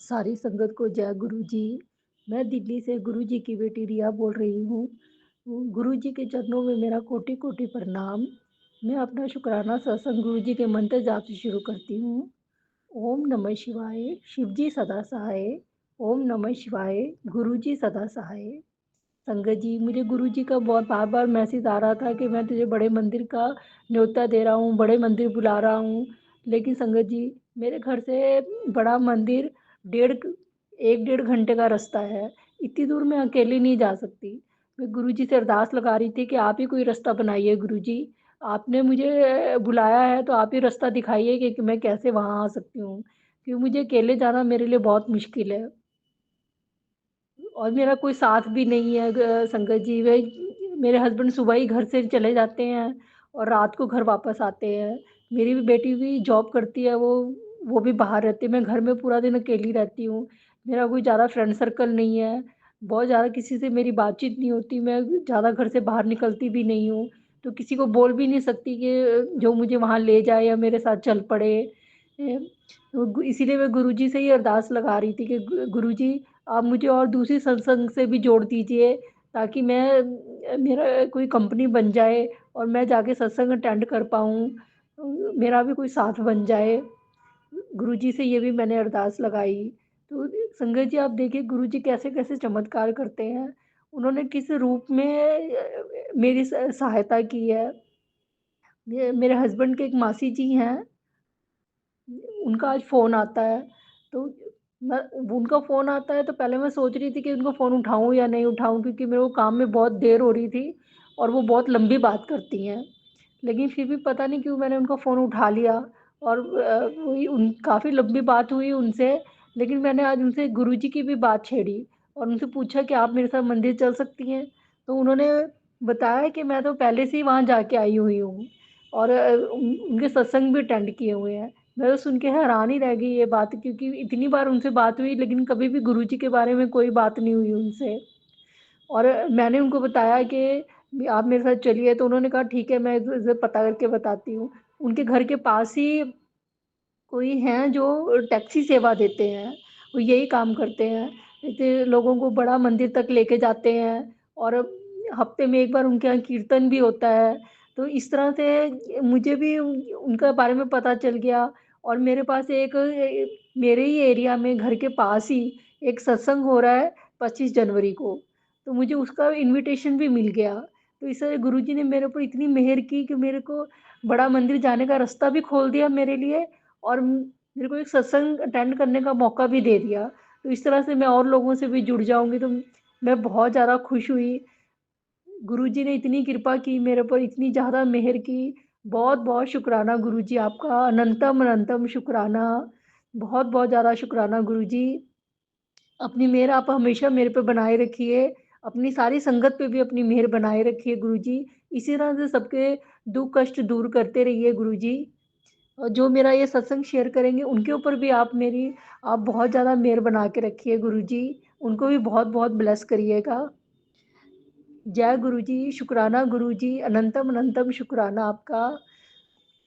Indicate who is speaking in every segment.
Speaker 1: सारी संगत को जय गुरु जी। मैं दिल्ली से गुरु जी की बेटी रिया बोल रही हूँ। गुरु जी के चरणों में मेरा कोटि-कोटि प्रणाम। मैं अपना शुकराना सत्संग गुरु जी के मंत्र जाप से शुरू करती हूँ। ओम नमः शिवाय, शिव जी सदा सहाय। ओम नमः शिवाय, गुरु जी सदा सहाय। संगत जी, मुझे गुरु जी का बहुत बार-बार मैसेज आ रहा था कि मैं तुझे बड़े मंदिर का न्योता दे रहा हूँ, बड़े मंदिर बुला रहा हूँ। लेकिन संगत जी, मेरे घर से बड़ा मंदिर डेढ़ 1 डेढ़ घंटे का रास्ता है। इतनी दूर मैं अकेले नहीं जा सकती। मैं गुरु जी से अरदास लगा रही थी कि आप ही कोई रास्ता बनाइए गुरु जी। आपने मुझे बुलाया है तो आप ही रास्ता दिखाइए कि मैं कैसे वहाँ आ सकती हूँ। क्योंकि मुझे अकेले जाना मेरे लिए बहुत मुश्किल है। और मेरा कोई साथ भी नहीं है संगत जी। वे मेरे हस्बैंड सुबह ही घर से चले जाते हैं और रात को घर वापस आते हैं। मेरी भी बेटी भी जॉब करती है, वो भी बाहर रहती है। मैं घर में पूरा दिन अकेली रहती हूँ। मेरा कोई ज़्यादा फ्रेंड सर्कल नहीं है। बहुत ज़्यादा किसी से मेरी बातचीत नहीं होती। मैं ज़्यादा घर से बाहर निकलती भी नहीं हूँ। तो किसी को बोल भी नहीं सकती कि जो मुझे वहाँ ले जाए या मेरे साथ चल पड़े। तो इसीलिए मैं गुरुजी से ही अरदास लगा रही थी कि गुरुजी आप मुझे और दूसरी सत्संग से भी जोड़ दीजिए ताकि मेरा कोई कंपनी बन जाए और मैं जाके सत्संग अटेंड कर पाऊँ। मेरा भी कोई साथ बन जाए। गुरुजी से ये भी मैंने अरदास लगाई। तो संगत जी आप देखिए गुरुजी कैसे-कैसे चमत्कार करते हैं। उन्होंने किस रूप में मेरी सहायता की है। मेरे हस्बैंड के एक मासी जी हैं, उनका आज फ़ोन आता है, तो मैं उनका फ़ोन आता है तो पहले मैं सोच रही थी कि उनका फ़ोन उठाऊँ या नहीं उठाऊँ क्योंकि मेरे को काम में बहुत देर हो रही थी और वो बहुत लंबी बात करती हैं। लेकिन फिर भी पता नहीं क्यों मैंने उनका फ़ोन उठा लिया और वही उन काफ़ी लंबी बात हुई उनसे, लेकिन मैंने आज उनसे गुरुजी की भी बात छेड़ी और उनसे पूछा कि आप मेरे साथ मंदिर चल सकती हैं? तो उन्होंने बताया कि मैं तो पहले से ही वहाँ जाके आई हुई हूँ और उनके सत्संग भी अटेंड किए हुए हैं। मैं तो सुन के हैरान ही रह गई ये बात क्योंकि इतनी बार उनसे बात हुई लेकिन कभी भी गुरुजी के बारे में कोई बात नहीं हुई उनसे। और मैंने उनको बताया कि आप मेरे साथ चलिए तो उन्होंने कहा ठीक है मैं इधर पता करके बताती हूँ। उनके घर के पास ही कोई हैं जो टैक्सी सेवा देते हैं, वो यही काम करते हैं। जैसे लोगों को बड़ा मंदिर तक लेके जाते हैं और हफ्ते में 1 बार उनके यहाँ कीर्तन भी होता है। तो इस तरह से मुझे भी उनके बारे में पता चल गया और मेरे पास मेरे ही एरिया में घर के पास ही एक सत्संग हो रहा है 25 जनवरी को, तो मुझे उसका इन्विटेशन भी मिल गया। तो इस तरह गुरुजी ने मेरे ऊपर इतनी मेहर की कि मेरे को बड़ा मंदिर जाने का रास्ता भी खोल दिया मेरे लिए और मेरे को एक सत्संग अटेंड करने का मौका भी दे दिया। तो इस तरह से मैं और लोगों से भी जुड़ जाऊँगी तो मैं बहुत ज़्यादा खुश हुई। गुरुजी ने इतनी कृपा की मेरे ऊपर, इतनी ज़्यादा मेहर की। बहुत-बहुत शुकराना गुरुजी आपका, अनंतम-अनंतम शुकराना। बहुत-बहुत ज़्यादा शुकराना गुरुजी। अपनी मेहर आप हमेशा मेरे पे बनाए रखिए। अपनी सारी संगत पे भी अपनी मेहर बनाए रखिए गुरुजी। इसी तरह से सबके दुःख कष्ट दूर करते रहिए गुरुजी। और जो मेरा ये सत्संग शेयर करेंगे उनके ऊपर भी आप बहुत ज़्यादा मेहर बना के रखिए गुरुजी। उनको भी बहुत-बहुत ब्लेस करिएगा। जय गुरुजी, शुकराना गुरुजी, अनंतम अनंतम शुकराना आपका।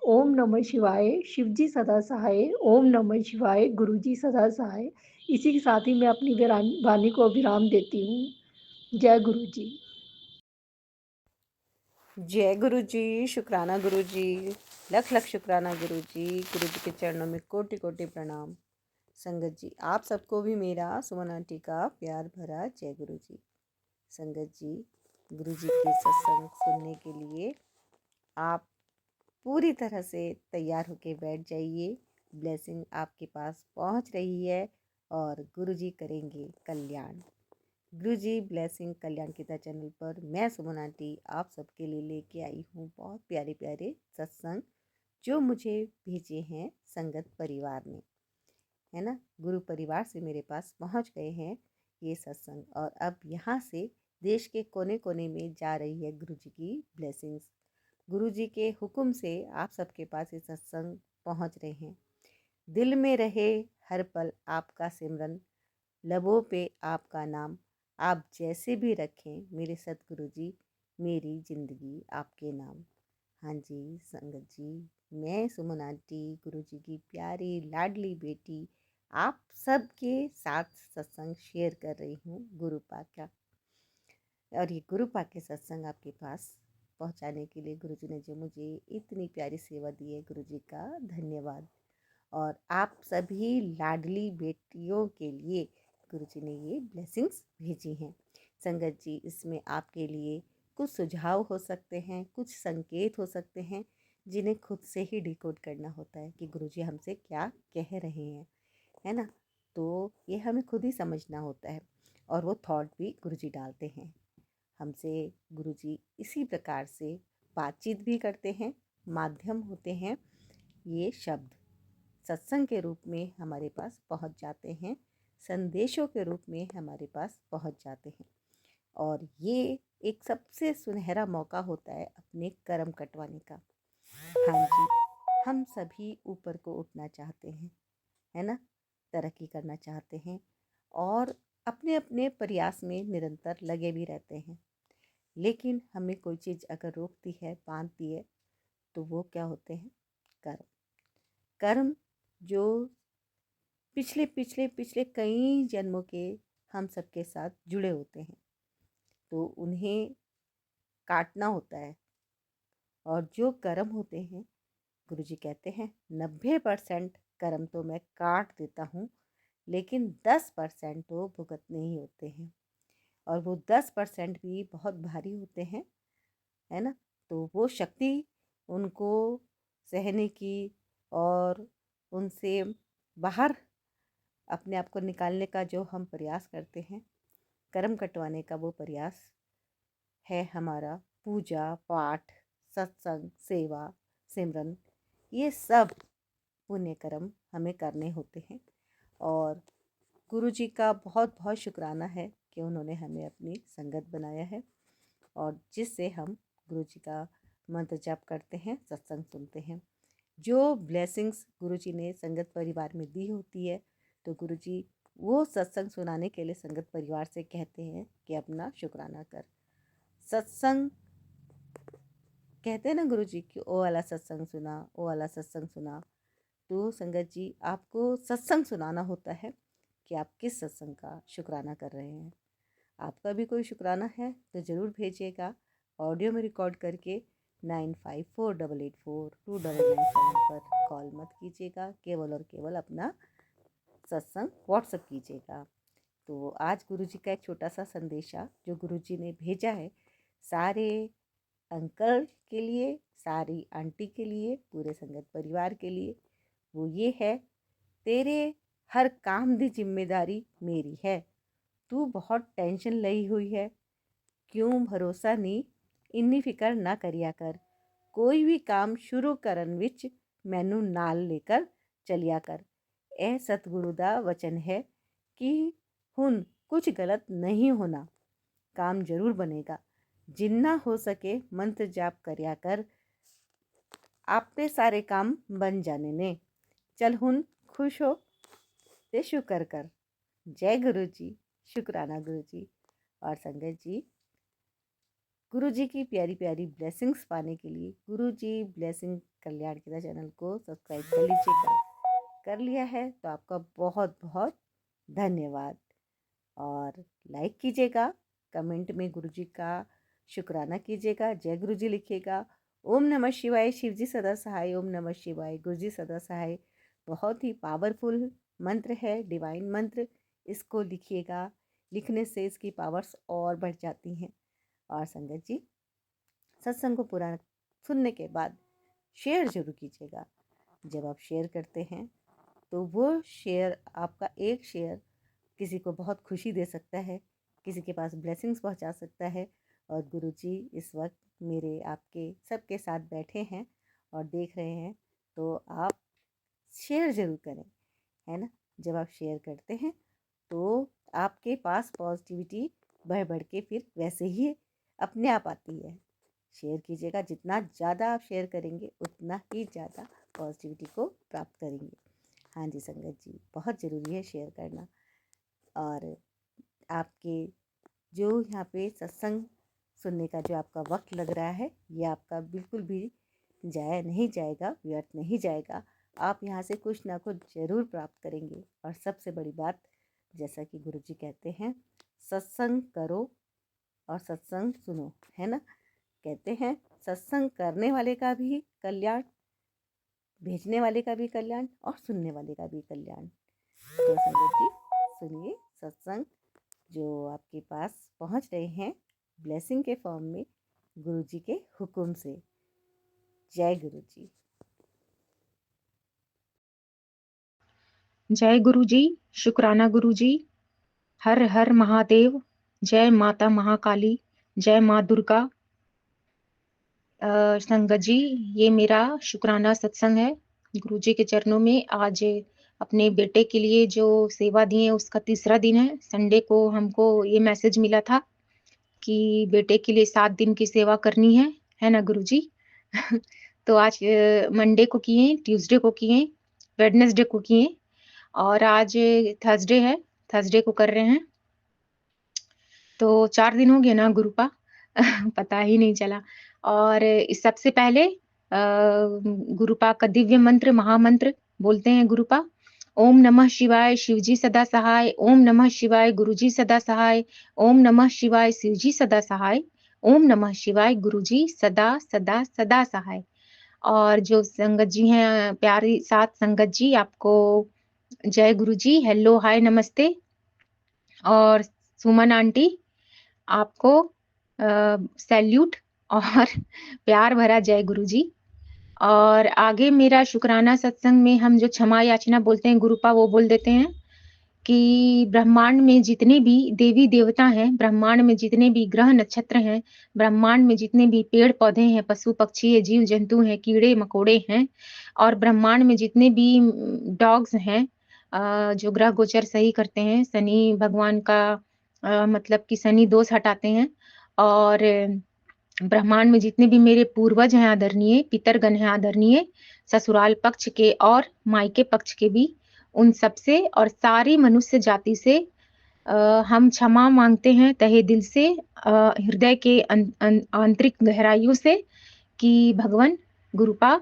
Speaker 1: ओम नमः शिवाय, शिव जी सदा सहाय। ओम नमः शिवाय, गुरु जी सदा सहाय। इसी के साथ ही मैं अपनी वाणी को विराम देती हूँ। जय गुरु जी।
Speaker 2: जय गुरु जी, शुकराना गुरु जी, लख लख शुकराना गुरु जी के चरणों में कोटि कोटि प्रणाम। संगत जी आप सबको भी मेरा सुमन आंटी का प्यार भरा जय गुरु जी। संगत जी गुरु जी के सत्संग सुनने के लिए आप पूरी तरह से तैयार होके बैठ जाइए। ब्लेसिंग आपके पास पहुंच रही है और गुरु जी करेंगे कल्याण। गुरु जी ब्लेसिंग कल्याण गीता चैनल पर मैं सुमन आंटी आप सबके लिए लेके आई हूँ बहुत प्यारे प्यारे सत्संग जो मुझे भेजे हैं संगत परिवार ने, है ना। गुरु परिवार से मेरे पास पहुँच गए हैं ये सत्संग और अब यहाँ से देश के कोने कोने में जा रही है गुरु जी की ब्लेसिंग्स। गुरु जी के हुक्म से आप सबके पास ये सत्संग पहुँच रहे हैं। दिल में रहे हर पल आपका सिमरन, लबों पे आपका नाम, आप जैसे भी रखें मेरे सतगुरु जी, मेरी ज़िंदगी आपके नाम। हाँ जी संगत जी, मैं सुमन आंटी गुरु जी की प्यारी लाडली बेटी आप सबके साथ सत्संग शेयर कर रही हूँ गुरु पाक का। और ये गुरु पाक के सत्संग आपके पास पहुँचाने के लिए गुरुजी ने जो मुझे इतनी प्यारी सेवा दी है, गुरुजी का धन्यवाद। और आप सभी लाडली बेटियों के लिए गुरुजी ने ये ब्लेसिंग्स भेजी हैं। संगत जी, इसमें आपके लिए कुछ सुझाव हो सकते हैं, कुछ संकेत हो सकते हैं, जिन्हें खुद से ही डिकोड करना होता है कि गुरुजी हमसे क्या कह रहे हैं, है ना। तो ये हमें खुद ही समझना होता है। और वो थॉट भी गुरुजी डालते हैं हमसे। गुरुजी इसी प्रकार से बातचीत भी करते हैं, माध्यम होते हैं। ये शब्द सत्संग के रूप में हमारे पास पहुंच जाते हैं, संदेशों के रूप में हमारे पास पहुंच जाते हैं। और ये एक सबसे सुनहरा मौका होता है अपने कर्म कटवाने का। हाँ जी, हम सभी ऊपर को उठना चाहते हैं, है ना, तरक्की करना चाहते हैं और अपने अपने प्रयास में निरंतर लगे भी रहते हैं। लेकिन हमें कोई चीज़ अगर रोकती है, बांधती है, तो वो क्या होते हैं? कर्म। कर्म जो पिछले पिछले पिछले कई जन्मों के हम सबके साथ जुड़े होते हैं, तो उन्हें काटना होता है। और जो कर्म होते हैं, गुरुजी कहते हैं 90% कर्म तो मैं काट देता हूँ, लेकिन 10% तो भुगतने ही होते हैं। और वो 10% भी बहुत भारी होते हैं, है ना। तो वो शक्ति उनको सहने की और उनसे बाहर अपने आप को निकालने का जो हम प्रयास करते हैं, कर्म कटवाने का वो प्रयास है हमारा पूजा पाठ, सत्संग, सेवा, सिमरन, ये सब पुण्य कर्म हमें करने होते हैं। और गुरु जी का बहुत बहुत शुक्राना है कि उन्होंने हमें अपनी संगत बनाया है और जिससे हम गुरु जी का मंत्र जाप करते हैं, सत्संग सुनते हैं। जो ब्लेसिंग्स गुरु जी ने संगत परिवार में दी होती है, तो गुरु जी वो सत्संग सुनाने के लिए संगत परिवार से कहते हैं कि अपना शुक्राना कर। सत्संग कहते हैं ना गुरु जी कि ओ वाला सत्संग सुना, ओ वाला सत्संग सुना। तो संगत जी, आपको सत्संग सुनाना होता है कि आप किस सत्संग का शुक्राना कर रहे हैं। आपका भी कोई शुक्राना है तो ज़रूर भेजिएगा ऑडियो में रिकॉर्ड करके 9548842997 पर कॉल मत कीजिएगा, केवल और केवल अपना सत्संग व्हाट्सएप कीजिएगा। तो आज गुरुजी का एक छोटा सा संदेशा जो गुरुजी ने भेजा है सारे अंकल के लिए, सारी आंटी के लिए, पूरे संगत परिवार के लिए, वो ये है, तेरे हर काम दी जिम्मेदारी मेरी है। तू बहुत टेंशन लई हुई है, क्यों भरोसा नहीं, इन्नी फिक्र ना करिया कर। कोई भी काम शुरू करन विच मैनू नाल लेकर चलिया कर। ਇਹ सतगुरु ਦਾ वचन है कि हुन कुछ गलत नहीं होना, काम जरूर बनेगा। जिन्ना हो सके मंत्र जाप करया कर, आपे सारे काम बन जाने ने। चल हुन खुश हो ते शुक्र कर। जय गुरु जी, शुक्राना गुरु जी। और संगत जी, गुरु जी की प्यारी प्यारी ब्लेसिंग्स पाने के लिए गुरु जी ब्लेसिंग कल्याण के चैनल को सब्सक्राइब कर लीजिएगा। कर लिया है तो आपका बहुत बहुत धन्यवाद। और लाइक कीजिएगा, कमेंट में गुरु जी का शुक्राना कीजिएगा, जय गुरु जी लिखिएगा। ओम नमः शिवाय, शिव जी सदा सहाय। ओम नमः शिवाय, गुरु जी सदा सहाय। बहुत ही पावरफुल मंत्र है, डिवाइन मंत्र। इसको लिखिएगा, लिखने से इसकी पावर्स और बढ़ जाती हैं। और संगत जी, सत्संग को पूरा सुनने के बाद शेयर जरूर कीजिएगा। जब आप शेयर करते हैं तो वो शेयर, आपका एक शेयर किसी को बहुत खुशी दे सकता है, किसी के पास ब्लेसिंग्स पहुंचा सकता है। और गुरुजी इस वक्त मेरे आपके सबके साथ बैठे हैं और देख रहे हैं, तो आप शेयर ज़रूर करें, है ना। जब आप शेयर करते हैं तो आपके पास पॉजिटिविटी बढ़ बढ़ के फिर वैसे ही अपने आप आती है। शेयर कीजिएगा, जितना ज़्यादा आप शेयर करेंगे उतना ही ज़्यादा पॉजिटिविटी को प्राप्त करेंगे। हाँ जी संगत जी, बहुत ज़रूरी है शेयर करना। और आपके जो यहाँ पे सत्संग सुनने का जो आपका वक्त लग रहा है, ये आपका बिल्कुल भी जाया नहीं जाएगा, व्यर्थ नहीं जाएगा। आप यहाँ से कुछ ना कुछ ज़रूर प्राप्त करेंगे। और सबसे बड़ी बात, जैसा कि गुरुजी कहते हैं, सत्संग करो और सत्संग सुनो, है ना। कहते हैं सत्संग करने वाले का भी कल्याण, भेजने वाले का भी कल्याण और सुनने वाले का भी कल्याण। तो संगत जी, सुनिए सत्संग जो आपके पास पहुंच रहे हैं ब्लेसिंग के फॉर्म में, गुरु जी के हुक्म से। जय गुरु जी।
Speaker 3: जय गुरु जी, शुक्राना गुरु जी। हर हर महादेव। जय माता महाकाली, जय माँ दुर्गा। संगत जी, ये मेरा शुक्राना सत्संग है गुरु जी के चरणों में। आज अपने बेटे के लिए जो सेवा दी है उसका तीसरा दिन है। संडे को हमको ये मैसेज मिला था कि बेटे के लिए 7 दिन की सेवा करनी है ना गुरु जी। तो आज मंडे को किए, ट्यूसडे को किए, वेडनेसडे को किए और आज थर्सडे है, थर्सडे को कर रहे हैं। तो 4 दिन हो गए ना गुरुपा। पता ही नहीं चला। और इस सबसे पहले गुरुपा का दिव्य मंत्र, महामंत्र बोलते हैं गुरुपा। ओम नमः शिवाय, शिवजी सदा सहाय। ओम नमः शिवाय, गुरुजी सदा सहाय। ओम नमः शिवाय, शिवजी सदा सहाय। ओम नमः शिवाय, गुरुजी सदा सदा सदा सहाय। और जो संगत जी हैं, प्यारी सात संगत जी, आपको जय गुरुजी, हेलो, हाय, नमस्ते। और सुमन आंटी, आपको सैल्यूट और प्यार भरा जय गुरु जी। और आगे मेरा शुक्राना सत्संग में हम जो क्षमा याचना बोलते हैं गुरुपा, वो बोल देते हैं कि ब्रह्मांड में जितने भी देवी देवता हैं, ब्रह्मांड में जितने भी ग्रह नक्षत्र हैं, ब्रह्मांड में जितने भी पेड़ पौधे हैं, पशु पक्षी है, जीव जंतु हैं, कीड़े मकोड़े हैं, और ब्रह्मांड में जितने भी डॉग्स हैं, जो ग्रह गोचर सही करते हैं, शनि भगवान का मतलब कि शनि दोष हटाते हैं। और ब्रह्मांड में जितने भी मेरे पूर्वज हैं आदरणीय, पितरगण हैं आदरणीय, ससुराल पक्ष के और मायके पक्ष के भी, उन सब से और सारी मनुष्य जाति से हम क्षमा मांगते हैं तहे दिल से, हृदय के आंतरिक गहराइयों से, कि भगवान गुरुपा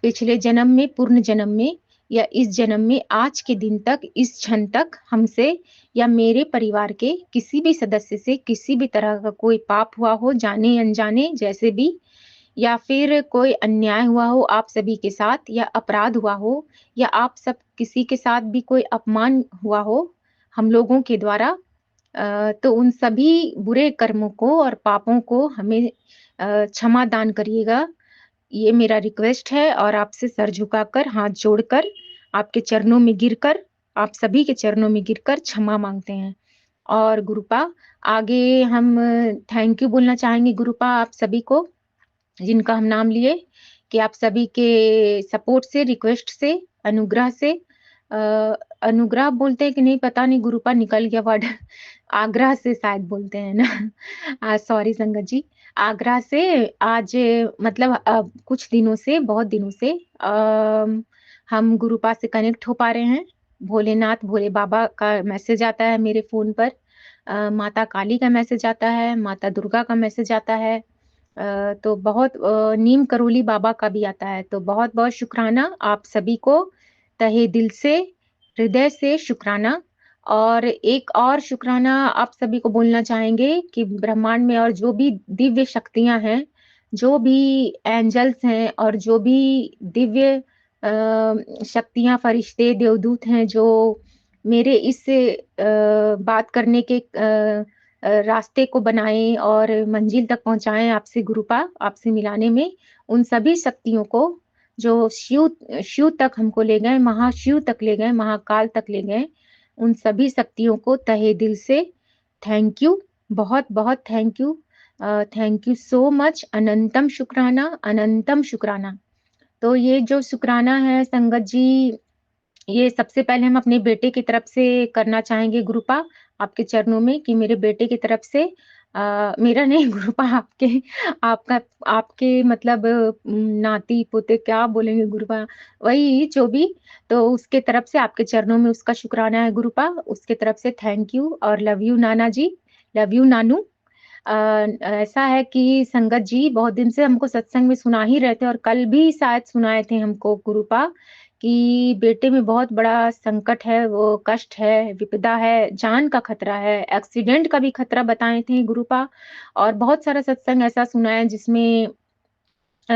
Speaker 3: पिछले जन्म में, पूर्ण जन्म में या इस जन्म में, आज के दिन तक, इस क्षण तक हमसे या मेरे परिवार के किसी भी सदस्य से किसी भी तरह का कोई पाप हुआ हो, जाने अनजाने जैसे भी, या फिर कोई अन्याय हुआ हो आप सभी के साथ, या अपराध हुआ हो, या आप सब किसी के साथ भी कोई अपमान हुआ हो हम लोगों के द्वारा, तो उन सभी बुरे कर्मों को और पापों को हमें क्षमा दान करिएगा। ये मेरा रिक्वेस्ट है और आपसे सर झुकाकर, हाथ जोड़कर, आपके चरणों में गिरकर, आप सभी के चरणों में गिरकर क्षमा मांगते हैं। और गुरुपा आगे हम थैंक यू बोलना चाहेंगे गुरुपा आप सभी को, जिनका हम नाम लिए, कि आप सभी के सपोर्ट से, रिक्वेस्ट से, अनुग्रह से, अनुग्रह बोलते हैं कि नहीं पता नहीं गुरुपा, निकल गया वर्ड। आग्रह से शायद बोलते हैं ना। सॉरी संगत जी। आग्रह से आज मतलब कुछ दिनों से, बहुत दिनों से हम गुरुपा से कनेक्ट हो पा रहे हैं। भोलेनाथ, भोले बाबा का मैसेज आता है मेरे फोन पर, माता काली का मैसेज आता है, माता दुर्गा का मैसेज आता है, तो बहुत नीम करोली बाबा का भी आता है। तो बहुत बहुत शुक्राना आप सभी को, तहे दिल से, हृदय से शुक्राना। और एक और शुक्राना आप सभी को बोलना चाहेंगे कि ब्रह्मांड में और जो भी दिव्य शक्तियां हैं, जो भी एंजल्स हैं और जो भी दिव्य शक्तियां, फरिश्ते, देवदूत हैं, जो मेरे इस बात करने के रास्ते को बनाएं और मंजिल तक पहुंचाएं आपसे गुरुपा, आपसे मिलाने में, उन सभी शक्तियों को जो शिव शिव तक हमको ले गए, महाशिव तक ले गए, महाकाल तक ले गए, उन सभी शक्तियों को तहे दिल से थैंक यू, बहुत बहुत थैंक यू सो मच। अनंतम शुक्राना, अनंतम शुक्राना। तो ये जो शुक्राना है संगत जी, ये सबसे पहले हम अपने बेटे की तरफ से करना चाहेंगे गुरुपा, आपके चरणों में, कि मेरे बेटे की तरफ से, मेरा नहीं गुरुपा, आपके, आपका, आपके मतलब नाती पोते क्या बोलेंगे गुरुपा, वही जो भी, तो उसके तरफ से आपके चरणों में उसका शुक्राना है गुरुपा, उसके तरफ से थैंक यू और love you Nana ji, love you नानू। ऐसा है कि संगत जी बहुत दिन से हमको सत्संग में सुना ही रहे थे, और कल भी शायद सुनाए थे हमको गुरुपा, कि बेटे में बहुत बड़ा संकट है, वो कष्ट है, विपदा है, जान का खतरा है, एक्सीडेंट का भी खतरा बताए थे गुरुपा। और बहुत सारा सत्संग ऐसा सुना है जिसमें अ,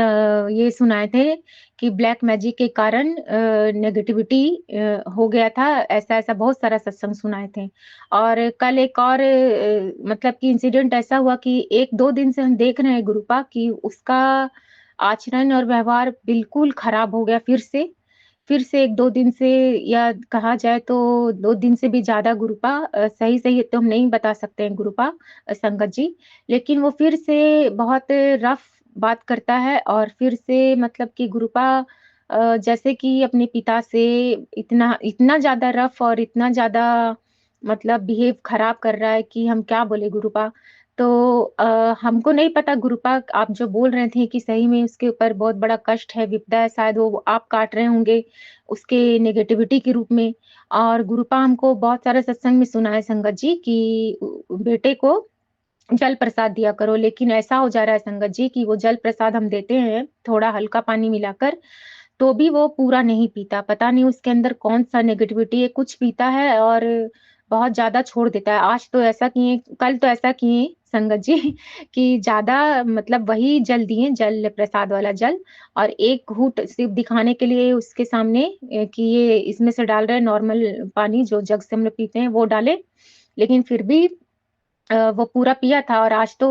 Speaker 3: ये सुनाए थे कि ब्लैक मैजिक के कारण नेगेटिविटी हो गया था, ऐसा-ऐसा बहुत सारा सत्संग सुनाए थे। और कल एक और मतलब कि इंसिडेंट ऐसा हुआ कि 1-2 दिन से हम देख रहे हैं गुरुपा कि उसका आचरण और व्यवहार बिल्कुल खराब हो गया फिर से 1-2 दिन से, या कहा जाए तो 2 दिन से भी ज़्यादा गुरुपा, सही-सही तो हम नहीं बता सकते हैं गुरुपा, संगत जी। लेकिन वो फिर से बहुत रफ़ बात करता है और फिर से मतलब कि गुरुपा जैसे कि अपने पिता से इतना इतना ज़्यादा रफ़ और इतना ज़्यादा मतलब बिहेव खराब कर रहा है कि हम क्या बोले गुरुपा। तो हमको नहीं पता गुरुपा, आप जो बोल रहे थे कि सही में उसके ऊपर बहुत बड़ा कष्ट है, विपदा है, शायद वो आप काट रहे होंगे उसके नेगेटिविटी के रूप में। और गुरुपा हमको बहुत सारे सत्संग में सुना है संगत जी कि बेटे को जल प्रसाद दिया करो, लेकिन ऐसा हो जा रहा है संगत जी कि वो जल प्रसाद हम देते हैं, थोड़ा हल्का पानी मिलाकर, तो भी वो पूरा नहीं पीता। पता नहीं उसके अंदर कौन-सा नेगेटिविटी है, कुछ पीता है और बहुत ज़्यादा छोड़ देता है। आज तो ऐसा किए, कल तो ऐसा किए संगत जी कि ज़्यादा मतलब वही जल दिए, जल प्रसाद वाला जल, और एक घूँट सिर्फ़ दिखाने के लिए उसके सामने कि ये इसमें से डाल रहे हैं नॉर्मल पानी जो जग से हम लोग पीते हैं, वो डाले। लेकिन फिर भी वो पूरा पिया था और आज तो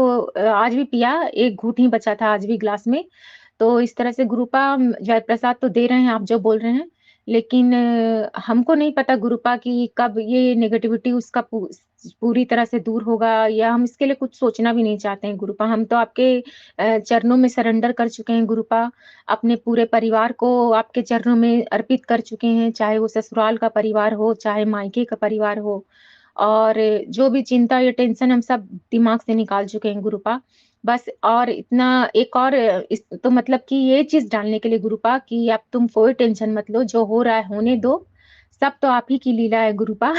Speaker 3: आज भी पिया, 1 घूँट ही बचा था आज भी ग्लास में। तो इस तरह से गुरुपा जयप्रसाद तो दे रहे हैं आप जो बोल रहे हैं, लेकिन हमको नहीं पता गुरुपा कि कब ये नेगेटिविटी उसका पूरी तरह से दूर होगा, या हम इसके लिए कुछ सोचना भी नहीं चाहते हैं गुरुपा। हम तो आपके चरणों में सरेंडर कर चुके हैं गुरुपा, अपने पूरे परिवार को आपके चरणों में अर्पित कर चुके हैं, चाहे वो ससुराल का परिवार हो, चाहे मायके का परिवार हो। और जो भी चिंता या टेंशन हम सब दिमाग से निकाल चुके हैं गुरुपा। बस और इतना एक और इस तो मतलब कि ये चीज़ डालने के लिए गुरुपा कि अब तुम कोई टेंशन मत लो, जो हो रहा है होने दो, सब तो आप ही की लीला है गुरुपा।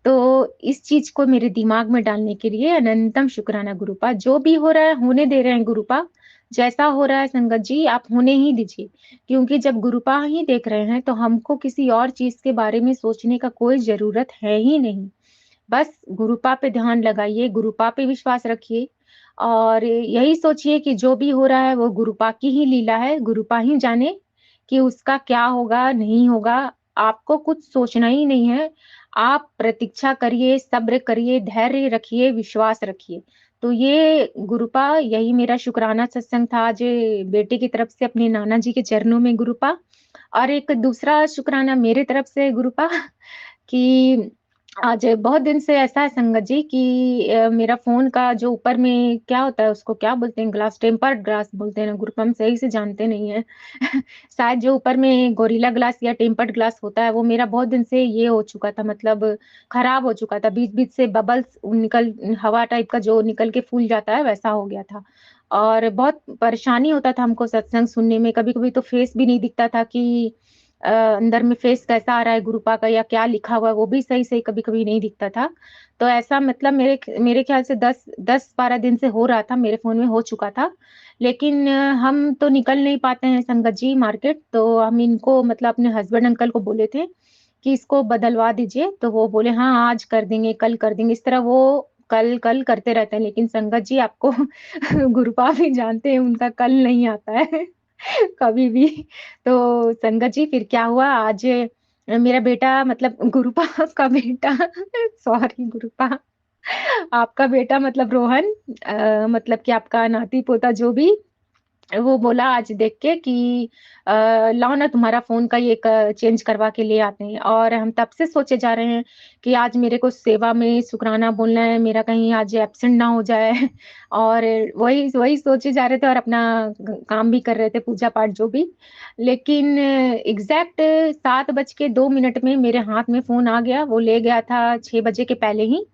Speaker 3: तो इस चीज़ को मेरे दिमाग में डालने के लिए अनंतम शुक्राना गुरुपा। जो भी हो रहा है होने दे रहे हैं गुरुपा, जैसा हो रहा है संगत जी आप होने ही दीजिए। क्योंकि जब गुरुपा ही देख रहे हैं, तो हमको किसी और चीज़ के बारे में सोचने का कोई ज़रूरत है ही नहीं। बस गुरुपा पे ध्यान लगाइए, गुरुपा पे विश्वास रखिए और यही सोचिए कि जो भी हो रहा है वो गुरुपा की ही लीला है, गुरुपा ही जाने कि उसका क्या होगा, नहीं होगा। आपको कुछ सोचना ही नहीं है। आप प्रतीक्षा करिए, सब्र करिए, धैर्य रखिए, विश्वास रखिए। तो ये गुरुपा यही मेरा शुकराना सत्संग था आज बेटे की तरफ से अपने नाना जी के चरणों में गुरुपा। और एक दूसरा शुकराना मेरे तरफ से गुरुपा कि आज बहुत दिन से ऐसा है संगत जी कि मेरा फ़ोन का जो ऊपर में क्या होता है उसको क्या बोलते हैं ग्लास, टेम्पर्ड ग्लास बोलते हैं ना ग्रुप, हम सही से जानते नहीं हैं। शायद जो ऊपर में गोरिल्ला ग्लास या टेम्पर्ड ग्लास होता है वो मेरा बहुत दिन से ये हो चुका था, मतलब खराब हो चुका था। बीच-बीच से बबल्स निकल, हवा टाइप का जो निकल के फूल जाता है वैसा हो गया था। और बहुत परेशानी होता था हमको सत्संग सुनने में, कभी-कभी तो फेस भी नहीं दिखता था कि अंदर में फेस कैसा आ रहा है गुरुपा का या क्या लिखा हुआ है, वो भी सही-सही कभी-कभी नहीं दिखता था। तो ऐसा मतलब मेरे ख़्याल से 10-12 दिन से हो रहा था, मेरे फ़ोन में हो चुका था। लेकिन हम तो निकल नहीं पाते हैं संगत जी मार्केट, तो हम इनको मतलब अपने हस्बैंड अंकल को बोले थे कि इसको बदलवा दीजिए, तो वो बोले हाँ, आज कर देंगे, कल कर देंगे, इस तरह वो कल-कल करते रहते हैं। लेकिन संगत जी आपको गुरुपा भी जानते हैं उनका कल नहीं आता है कभी भी। तो संगत जी फिर क्या हुआ आज मेरा बेटा मतलब गुरुपा का बेटा सॉरी गुरुपा आपका बेटा मतलब रोहन, मतलब कि आपका नाती-पोता जो भी वो बोला आज देख के कि लाओ ना तुम्हारा फ़ोन का ये क चेंज करवा के ले आते हैं। और हम तब से सोचे जा रहे हैं कि आज मेरे को सेवा में शुकराना बोलना है, मेरा कहीं आज एब्सेंट ना हो जाए और वही वही सोचे जा रहे थे और अपना काम भी कर रहे थे, पूजा-पाठ जो भी। लेकिन एग्ज़ैक्ट 7 बज के 2 मिनट में मेरे हाथ में फ़ोन आ गया, वो ले गया था 6 बजे के पहले ही।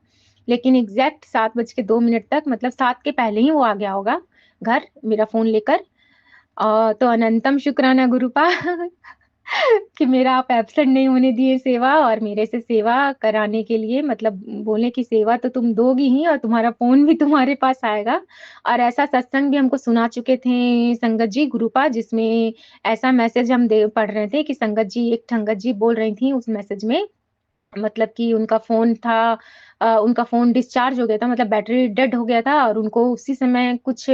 Speaker 3: लेकिन एग्ज़ैक्ट 7 बज के 2 मिनट तक मतलब 7 के पहले ही वो आ गया होगा घर, मेरा फ़ोन लेकर। तो अनंतम शुक्राना गुरुपा कि मेरा आप एब्सेंट नहीं होने दिए सेवा और मेरे से सेवा कराने के लिए मतलब बोले कि सेवा तो तुम दोगी ही और तुम्हारा फ़ोन भी तुम्हारे पास आएगा। और ऐसा सत्संग भी हमको सुना चुके थे संगत जी गुरुपा जिसमें ऐसा मैसेज हम दे पढ़ रहे थे कि एक संगत जी बोल रही थी उस मैसेज में मतलब कि उनका फ़ोन था उनका फ़ोन डिस्चार्ज हो गया था मतलब बैटरी डेड हो गया था और उनको उसी समय कुछ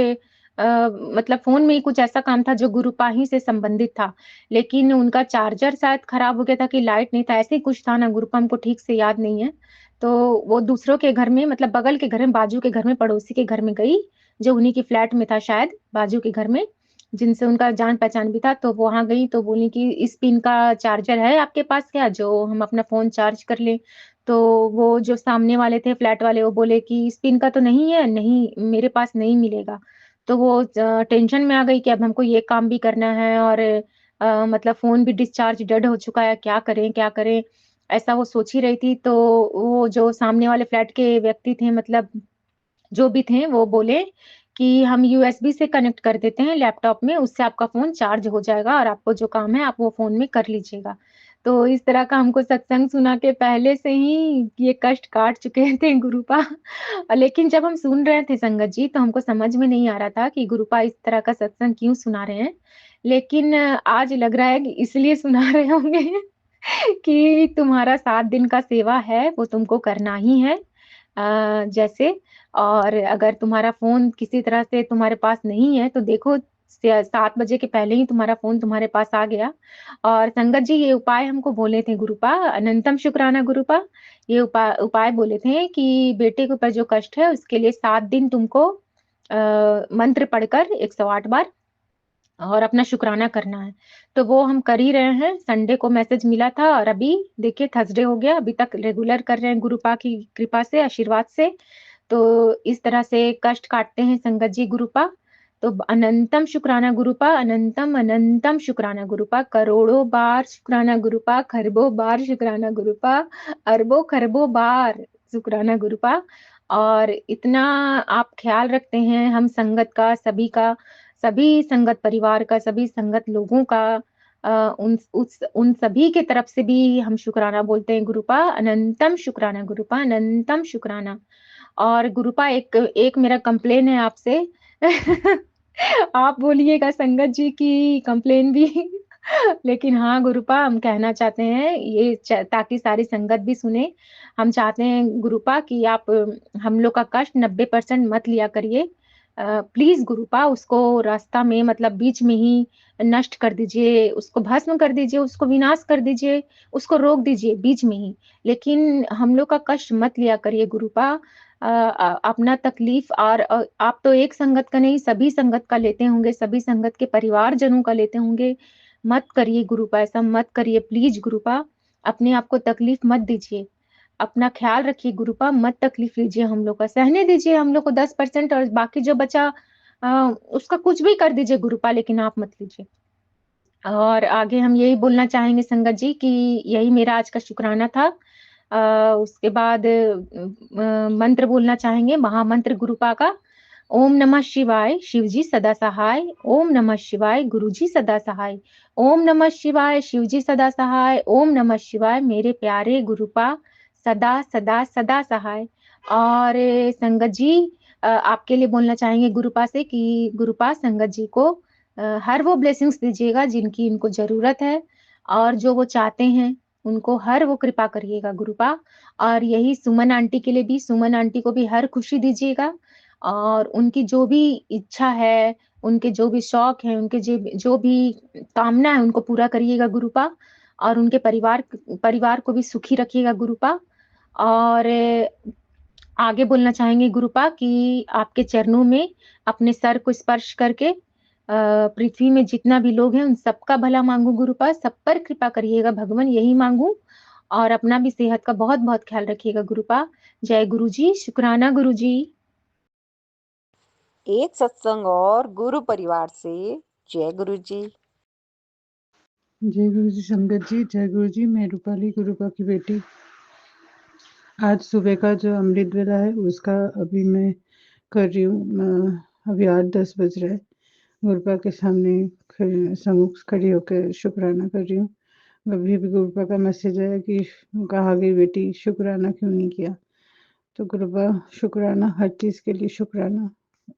Speaker 3: मतलब फ़ोन में ही कुछ ऐसा काम था जो गुरुपाही से संबंधित था। लेकिन उनका चार्जर शायद खराब हो गया था कि लाइट नहीं था, ऐसे ही कुछ था ना गुरुपा हमको ठीक से याद नहीं है। तो वो दूसरों के घर में मतलब बगल के घर में, बाजू के घर में, पड़ोसी के घर में गई, जो उन्हीं की फ्लैट में था शायद, बाजू के घर में, जिनसे उनका जान-पहचान भी था। तो वहाँ गई तो बोली कि इस पिन का चार्जर है आपके पास क्या? जो हम अपना फ़ोन चार्ज कर लें। तो वो जो सामने वाले थे फ्लैट वाले वो बोले कि इस पिन का तो नहीं है, नहीं मेरे पास नहीं मिलेगा। तो वो टेंशन में आ गई कि अब हमको ये काम भी करना है और मतलब फ़ोन भी डिस्चार्ज डेड हो चुका है, क्या करें, क्या करें? ऐसा वो सोच ही रही थी, तो वो जो सामने वाले फ्लैट के व्यक्ति थे मतलब जो भी थे वो बोले कि हम यूएसबी से कनेक्ट कर देते हैं लैपटॉप में, उससे आपका फ़ोन चार्ज हो जाएगा और आपको जो काम है आप वो फ़ोन में कर लीजिएगा। तो इस तरह का हमको सत्संग सुना के पहले से ही ये कष्ट काट चुके थे गुरुपा। लेकिन जब हम सुन रहे थे संगत जी तो हमको समझ में नहीं आ रहा था कि गुरुपा इस तरह का सत्संग क्यों सुना रहे हैं। लेकिन आज लग रहा है कि इसलिए सुना रहे होंगे कि तुम्हारा 7 दिन का सेवा है वो तुमको करना ही है। जैसे और अगर तुम्हारा फ़ोन किसी तरह से तुम्हारे पास नहीं है, तो देखो 7 बजे के पहले ही तुम्हारा फ़ोन तुम्हारे पास आ गया। और संगत जी ये उपाय हमको बोले थे गुरुपा, अनंतम शुक्राना गुरुपा, ये उपाय बोले थे कि बेटे के ऊपर जो कष्ट है उसके लिए 7 दिन तुमको मंत्र पढ़कर 108 बार और अपना शुकराना करना है। तो वो हम कर ही रहे हैं, संडे को मैसेज मिला था और अभी देखिए थर्सडे हो गया, अभी तक रेगुलर कर रहे हैं गुरुपा की कृपा से, आशीर्वाद से। तो इस तरह से कष्ट काटते हैं संगत जी गुरुपा। तो अनंतम शुक्राना गुरुपा, अनंतम, अनंतम शुक्राना गुरुपा, करोड़ों बार शुक्राना गुरुपा, खरबों बार शुक्राना गुरुपा, अरबों खरबों बार शुक्राना गुरुपा। और इतना आप ख़्याल रखते हैं हम संगत का, सभी संगत परिवार का, सभी संगत लोगों का उन सभी के तरफ से भी हम शुक्राना बोलते हैं गुरुपा, अनंतम शुक्राना गुरुपा, अनंतम शुक्राना। और गुरुपा एक एक मेरा कंप्लेन है आपसे। आप बोलिएगा संगत जी की कंप्लेन भी लेकिन हाँ, गुरुपा हम कहना चाहते हैं ये ताकि सारी संगत भी सुने। हम चाहते हैं गुरुपा कि आप हम लोग का कष्ट 90% मत लिया करिए। प्लीज़ गुरुपा उसको रास्ता में मतलब बीच में ही नष्ट कर दीजिए, उसको भस्म कर दीजिए, उसको विनाश कर दीजिए, उसको रोक दीजिए बीच में ही। लेकिन हम लोग का कष्ट मत लिया करिए गुरुपा। अपना तकलीफ और आप तो एक संगत का नहीं सभी संगत का लेते होंगे, सभी संगत के परिवारजनों का लेते होंगे। मत करिए गुरुपा, ऐसा मत करिए प्लीज़ गुरुपा। अपने आप को तकलीफ मत दीजिए। अपना ख़्याल रखिए गुरुपा, मत तकलीफ लीजिए हम लोग का, सहने दीजिए हम लोग को 10% और बाकी जो बचा अ, उसका कुछ भी कर दीजिए गुरुपा लेकिन आप मत लीजिए। और आगे हम यही बोलना चाहेंगे संगत जी कि यही मेरा आज का शुकराना था। उसके बाद मंत्र बोलना चाहेंगे महामंत्र गुरुपा का। ओम नमः शिवाय, शिवजी सदा सहाय। ओम नमः शिवाय, गुरुजी सदा सहाय। ओम नमः शिवाय, शिवजी सदा सहाय। ओम नमः शिवाय, मेरे प्यारे गुरुपा सदा, सदा, सदा सहाय। और संगत जी आपके लिए बोलना चाहेंगे गुरुपा से कि गुरुपा संगत जी को हर वो ब्लेसिंग्स दीजिएगा जिनकी उनको ज़रूरत है और जो वो चाहते हैं, उनको हर वो कृपा करिएगा गुरुपा। और यही सुमन आंटी के लिए भी सुमन आंटी को भी हर खुशी दीजिएगा और उनकी जो भी इच्छा है, उनके जो भी शौक हैं, उनके जो भी कामना है उनको पूरा करिएगा गुरुपा और उनके परिवार को भी सुखी रखिएगा गुरुपा। और आगे बोलना चाहेंगे गुरुपा कि आपके चरणों में अपने सर को स्पर्श करके पृथ्वी में जितना भी लोग हैं उन सबका भला मांगू गुरुपा, सब पर कृपा करिएगा भगवन यही मांगू और अपना भी सेहत का बहुत-बहुत ख्याल रखिएगा गुरुपा। जय गुरु जी, शुक्राना गुरु जी।
Speaker 2: एक सत्संग और गुरु परिवार से जय गुरु जी।
Speaker 4: जय गुरु जी संगत जी, जय गुरु जी। मैं रूपाली गुरुपा की बेटी। आज सुबह का जो अमृत वेला है उसका अभी मैं कर रही हूँ। अभी 8-10 बज रहे हैं। गुरुपा के सामने सम्मुख खड़ी होकर शुक्राना कर रही हूँ। अभी भी गुरुपा का मैसेज है कि कहा गई बेटी शुक्राना क्यों नहीं किया। तो गुरुपा शुक्राना, हर चीज़ के लिए शुक्राना,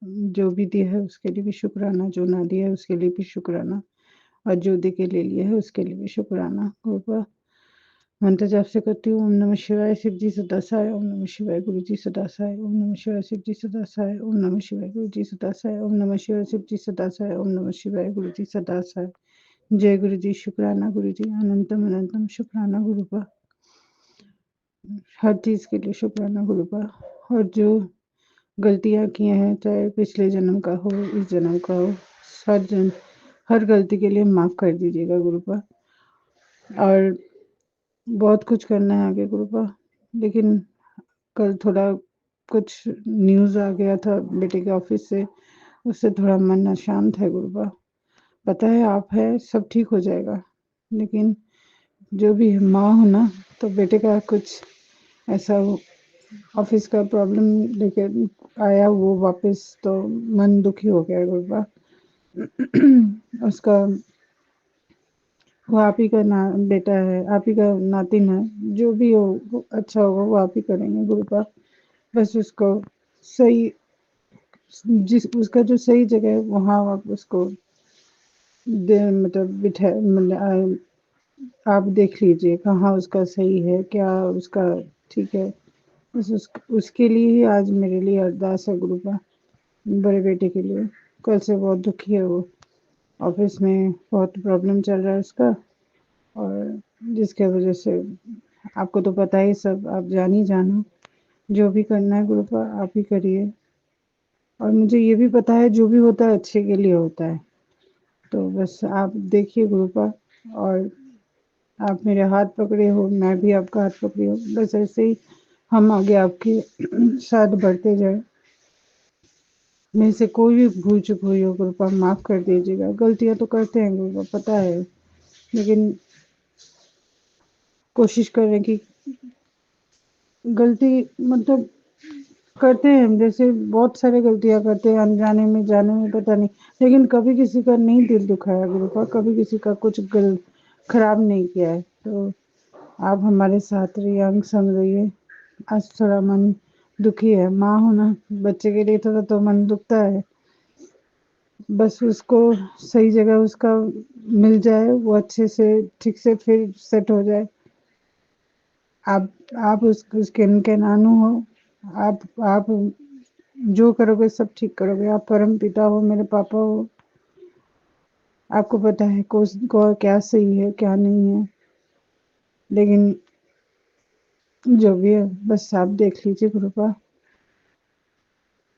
Speaker 4: जो भी दिया है उसके लिए भी शुक्राना, जो ना दिया है उसके लिए भी शुक्राना, और जो दे के ले लिया है उसके लिए भी शुक्राना। गुरुपा मंत्र जाप से करती हूँ। ओम नमः शिवाय, शिव जी सदा सहाय। ओम नमः शिवाय, गुरु जी सदा सहाय। ओम नमः शिवाय, शिव जी सदा सहाय। ओम नमः शिवाय, गुरु जी सदा सहाय। ओम नमः शिवाय, शिव जी सदा सहाय। ओम नमः शिवाय, गुरु जी सदा सहाय। जय गुरु जी, शुक्राना गुरु जी, अनंतम अनंतम शुक्राना गुरुपा, हर चीज़ के लिए शुक्राना गुरुपा। और जो गलतियाँ किए हैं, चाहे पिछले जन्म का हो, इस जन्म का हो, हर गलती के लिए माफ़ कर दीजिएगा गुरुपा। और बहुत कुछ करना है आगे गुरुपा, लेकिन कल थोड़ा कुछ न्यूज़ आ गया था बेटे के ऑफिस से, उससे थोड़ा मन अशांत है गुरुपा। पता है आप है, सब ठीक हो जाएगा, लेकिन जो भी है, माँ हो ना, तो बेटे का कुछ ऐसा ऑफिस का प्रॉब्लम लेके आया वो वापस, तो मन दुखी हो गया गुरुपा। उसका, वो आप ही का ना बेटा है, आप ही का नातिन है, जो भी हो वो अच्छा होगा, वो आप ही करेंगे गुरुपा। बस उसको सही, जिस उसका जो सही जगह है वहाँ आप उसको मतलब बिठा, मतलब आप देख लीजिए कहाँ उसका सही है, क्या उसका ठीक है। बस उसके लिए ही आज मेरे लिए अरदास है गुरुपा, बड़े बेटे के लिए। कल से बहुत दुखी है वो, ऑफिस में बहुत प्रॉब्लम चल रहा है उसका, और जिसके वजह से आपको तो पता ही सब, आप जान ही जानो। जो भी करना है गुरुपा आप ही करिए, और मुझे ये भी पता है जो भी होता है अच्छे के लिए होता है। तो बस आप देखिए गुरुपा, और आप मेरे हाथ पकड़े हो, मैं भी आपका हाथ पकड़ी हूँ, बस ऐसे ही हम आगे आपके साथ बढ़ते जाए। मेरे से कोई भी भूल चूक हुई हो गुरुपा माफ़ कर दीजिएगा। गलतियाँ तो करते हैं गुरुपा, पता है, लेकिन कोशिश करें कि गलती मतलब करते हैं हम, जैसे बहुत सारे गलतियाँ करते हैं, अनजाने में जाने में पता नहीं, लेकिन कभी किसी का नहीं दिल दुखाया गुरुपा, कभी किसी का कुछ खराब नहीं किया है। तो आप हमारे साथ रहिए, अंग संग रहिए। आज थोड़ा मन दुखी है, माँ हो ना, बच्चे के लिए थोड़ा तो मन दुखता है। बस उसको सही जगह उसका मिल जाए, वो अच्छे से ठीक से फिर सेट हो जाए। आप उसके इनके नानू हो, आप जो करोगे सब ठीक करोगे। आप परम पिता हो, मेरे पापा हो, आपको पता है को क्या सही है क्या नहीं है, लेकिन जो भी है बस आप देख लीजिए गुरुपा।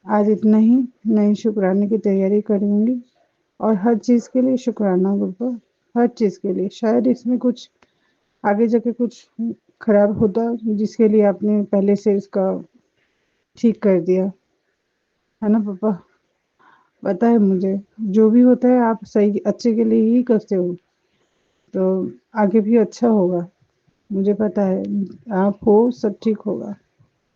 Speaker 4: आज इतना ही, नई शुक्राने की तैयारी करूँगी, और हर चीज़ के लिए शुक्राना गुरुपा, हर चीज़ के लिए। शायद इसमें कुछ आगे जाके कुछ खराब होता, जिसके लिए आपने पहले से इसका ठीक कर दिया है ना पापा। पता है मुझे, जो भी होता है आप सही अच्छे के लिए ही करते हो, तो आगे भी अच्छा होगा, मुझे पता है। आप हो, सब ठीक होगा।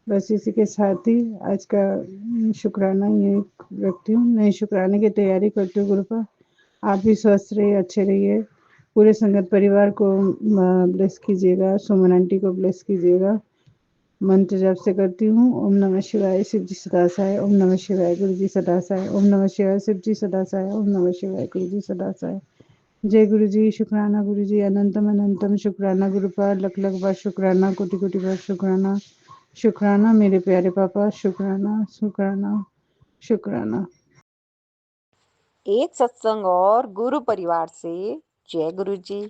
Speaker 4: बस इसी के साथ ही आज का शुक्राना ये रखती हूँ, नए शुक्राने की तैयारी करती हूँ गुरुपा। आप भी स्वस्थ रहिए, अच्छे रहिए, पूरे संगत परिवार को ब्लेस कीजिएगा, सुमन आंटी को ब्लेस कीजिएगा। मंत्र जाप से करती हूँ। ओम नमः शिवाय, शिव जी सदा सहाय। ओम नमः शिवाय, गुरु जी सदा सहाय। ओम नमः शिवाय, शिव जी सदा सहाय। ओम नमः शिवाय, गुरु जी सदा सहाय। जय गुरु जी, शुक्राना गुरु जी, अनंतम अनंतम शुक्राना गुरुपा, लख लख बार शुक्राना, कोटि कोटि बार शुक्राना। शुक्राना मेरे प्यारे पापा, शुक्राना शुक्राना शुक्राना।
Speaker 2: एक सत्संग और गुरु परिवार से। जय गुरु जी।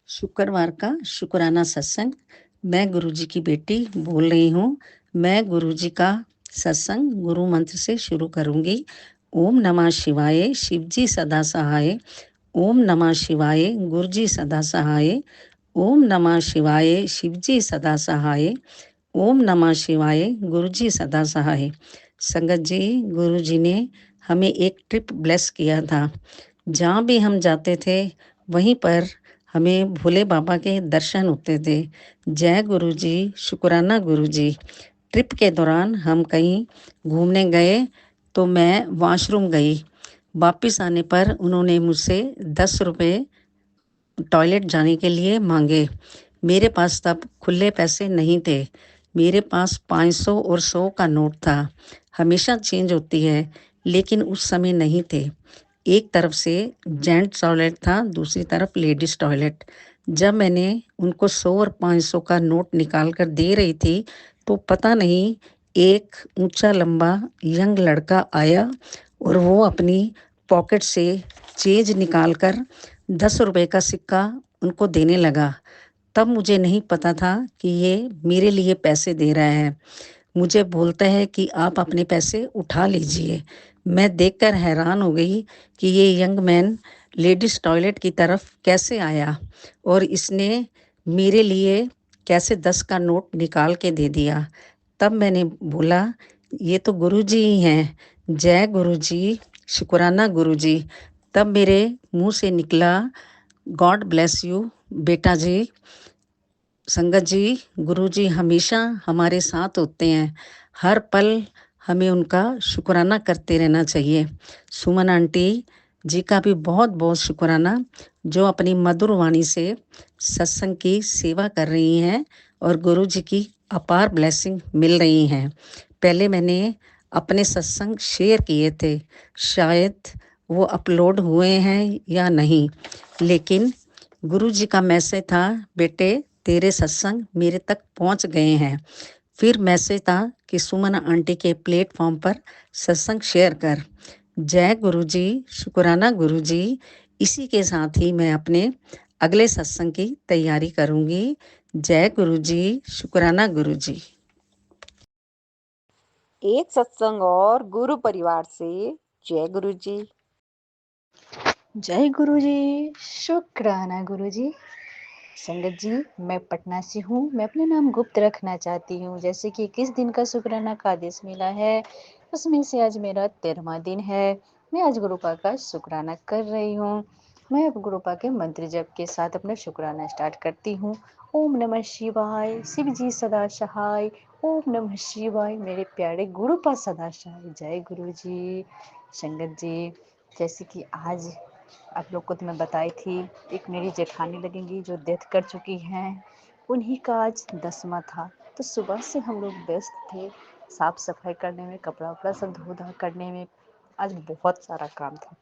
Speaker 5: शुक्रवार का शुक्राना सत्संग। मैं गुरुजी की बेटी बोल रही हूँ। मैं गुरुजी का सत्संग गुरु मंत्र से शुरू करूँगी। ओम नमः शिवाय, शिवजी सदा सहाय। ओम नमः शिवाय, गुरुजी सदा सहाय। ओम नमः शिवाय, शिवजी सदा सहाय। ओम नमः शिवाय, गुरुजी सदा सहाय। संगत जी, गुरुजी ने हमें एक ट्रिप ब्लेस किया था। जहाँ भी हम जाते थे वहीं पर हमें भोले बाबा के दर्शन होते थे। जय गुरु जी, शुक्राना गुरु जी। ट्रिप के दौरान हम कहीं घूमने गए तो मैं वॉशरूम गई। वापस आने पर उन्होंने मुझसे 10 रुपये टॉयलेट जाने के लिए मांगे। मेरे पास तब खुले पैसे नहीं थे। मेरे पास 500 और 100 का नोट था। हमेशा चेंज होती है, लेकिन उस समय नहीं थे। एक तरफ से जेंट्स टॉयलेट था, दूसरी तरफ लेडीज टॉयलेट। जब मैंने उनको 100 और 500 का नोट निकाल कर दे रही थी, तो पता नहीं एक ऊंचा लंबा यंग लड़का आया और वो अपनी पॉकेट से चेंज निकाल कर 10 रुपए का सिक्का उनको देने लगा। तब मुझे नहीं पता था कि ये मेरे लिए पैसे दे रहा है। मुझे बोलता है कि आप अपने पैसे उठा लीजिए। मैं देखकर हैरान हो गई कि ये यंग मैन लेडीज़ टॉयलेट की तरफ कैसे आया और इसने मेरे लिए कैसे 10 का नोट निकाल के दे दिया। तब मैंने बोला, ये तो गुरुजी ही हैं। जय गुरुजी, शुक्राना गुरुजी। तब मेरे मुंह से निकला, गॉड ब्लेस यू बेटा जी। संगत जी, गुरुजी हमेशा हमारे साथ होते हैं। हर पल हमें उनका शुक्राना करते रहना चाहिए। सुमन आंटी जी का भी बहुत बहुत शुक्राना, जो अपनी मधुर वाणी से सत्संग की सेवा कर रही हैं और गुरुजी की अपार ब्लेसिंग मिल रही हैं। पहले मैंने अपने सत्संग शेयर किए थे, शायद वो अपलोड हुए हैं या नहीं, लेकिन गुरुजी का मैसेज था, बेटे तेरे सत्संग मेरे तक पहुंच गए हैं। फिर मैसेज था कि सुमन आंटी के प्लेटफॉर्म पर सत्संग शेयर कर। जय गुरुजी, शुक्राना गुरुजी। इसी के साथ ही मैं अपने अगले सत्संग की तैयारी करूंगी। जय गुरुजी, शुक्राना गुरुजी।
Speaker 2: एक सत्संग और गुरु परिवार से जय गुरु जी।
Speaker 6: जय गुरु जी, शुक्राना गुरु जी। संगत जी, मैं पटना से हूँ। मैं अपना नाम गुप्त रखना चाहती हूँ। जैसे कि 21 दिन का शुक्राना का आदेश मिला है, उसमें से आज मेरा 13वां दिन है। मैं आज गुरुपा का शुक्राना कर रही हूँ। मैं अब गुरुपा के मंत्र जप के साथ अपना शुक्राना स्टार्ट करती हूँ। ओम नमः शिवाय, शिव जी सदा सहाय। ओम नमः शिवाय, मेरे प्यारे गुरुपा सदा सहाय। जय गुरु जी। संगत जी, जैसे कि आज आप लोग को तो मैं बताई थी, एक मेरी जेठानी लगेंगी जो डेथ कर चुकी हैं, उन्हीं का आज 10वां था। तो सुबह से हम लोग व्यस्त थे साफ सफाई करने में, कपड़ा वपड़ा सब धो धा करने में। आज बहुत सारा काम था,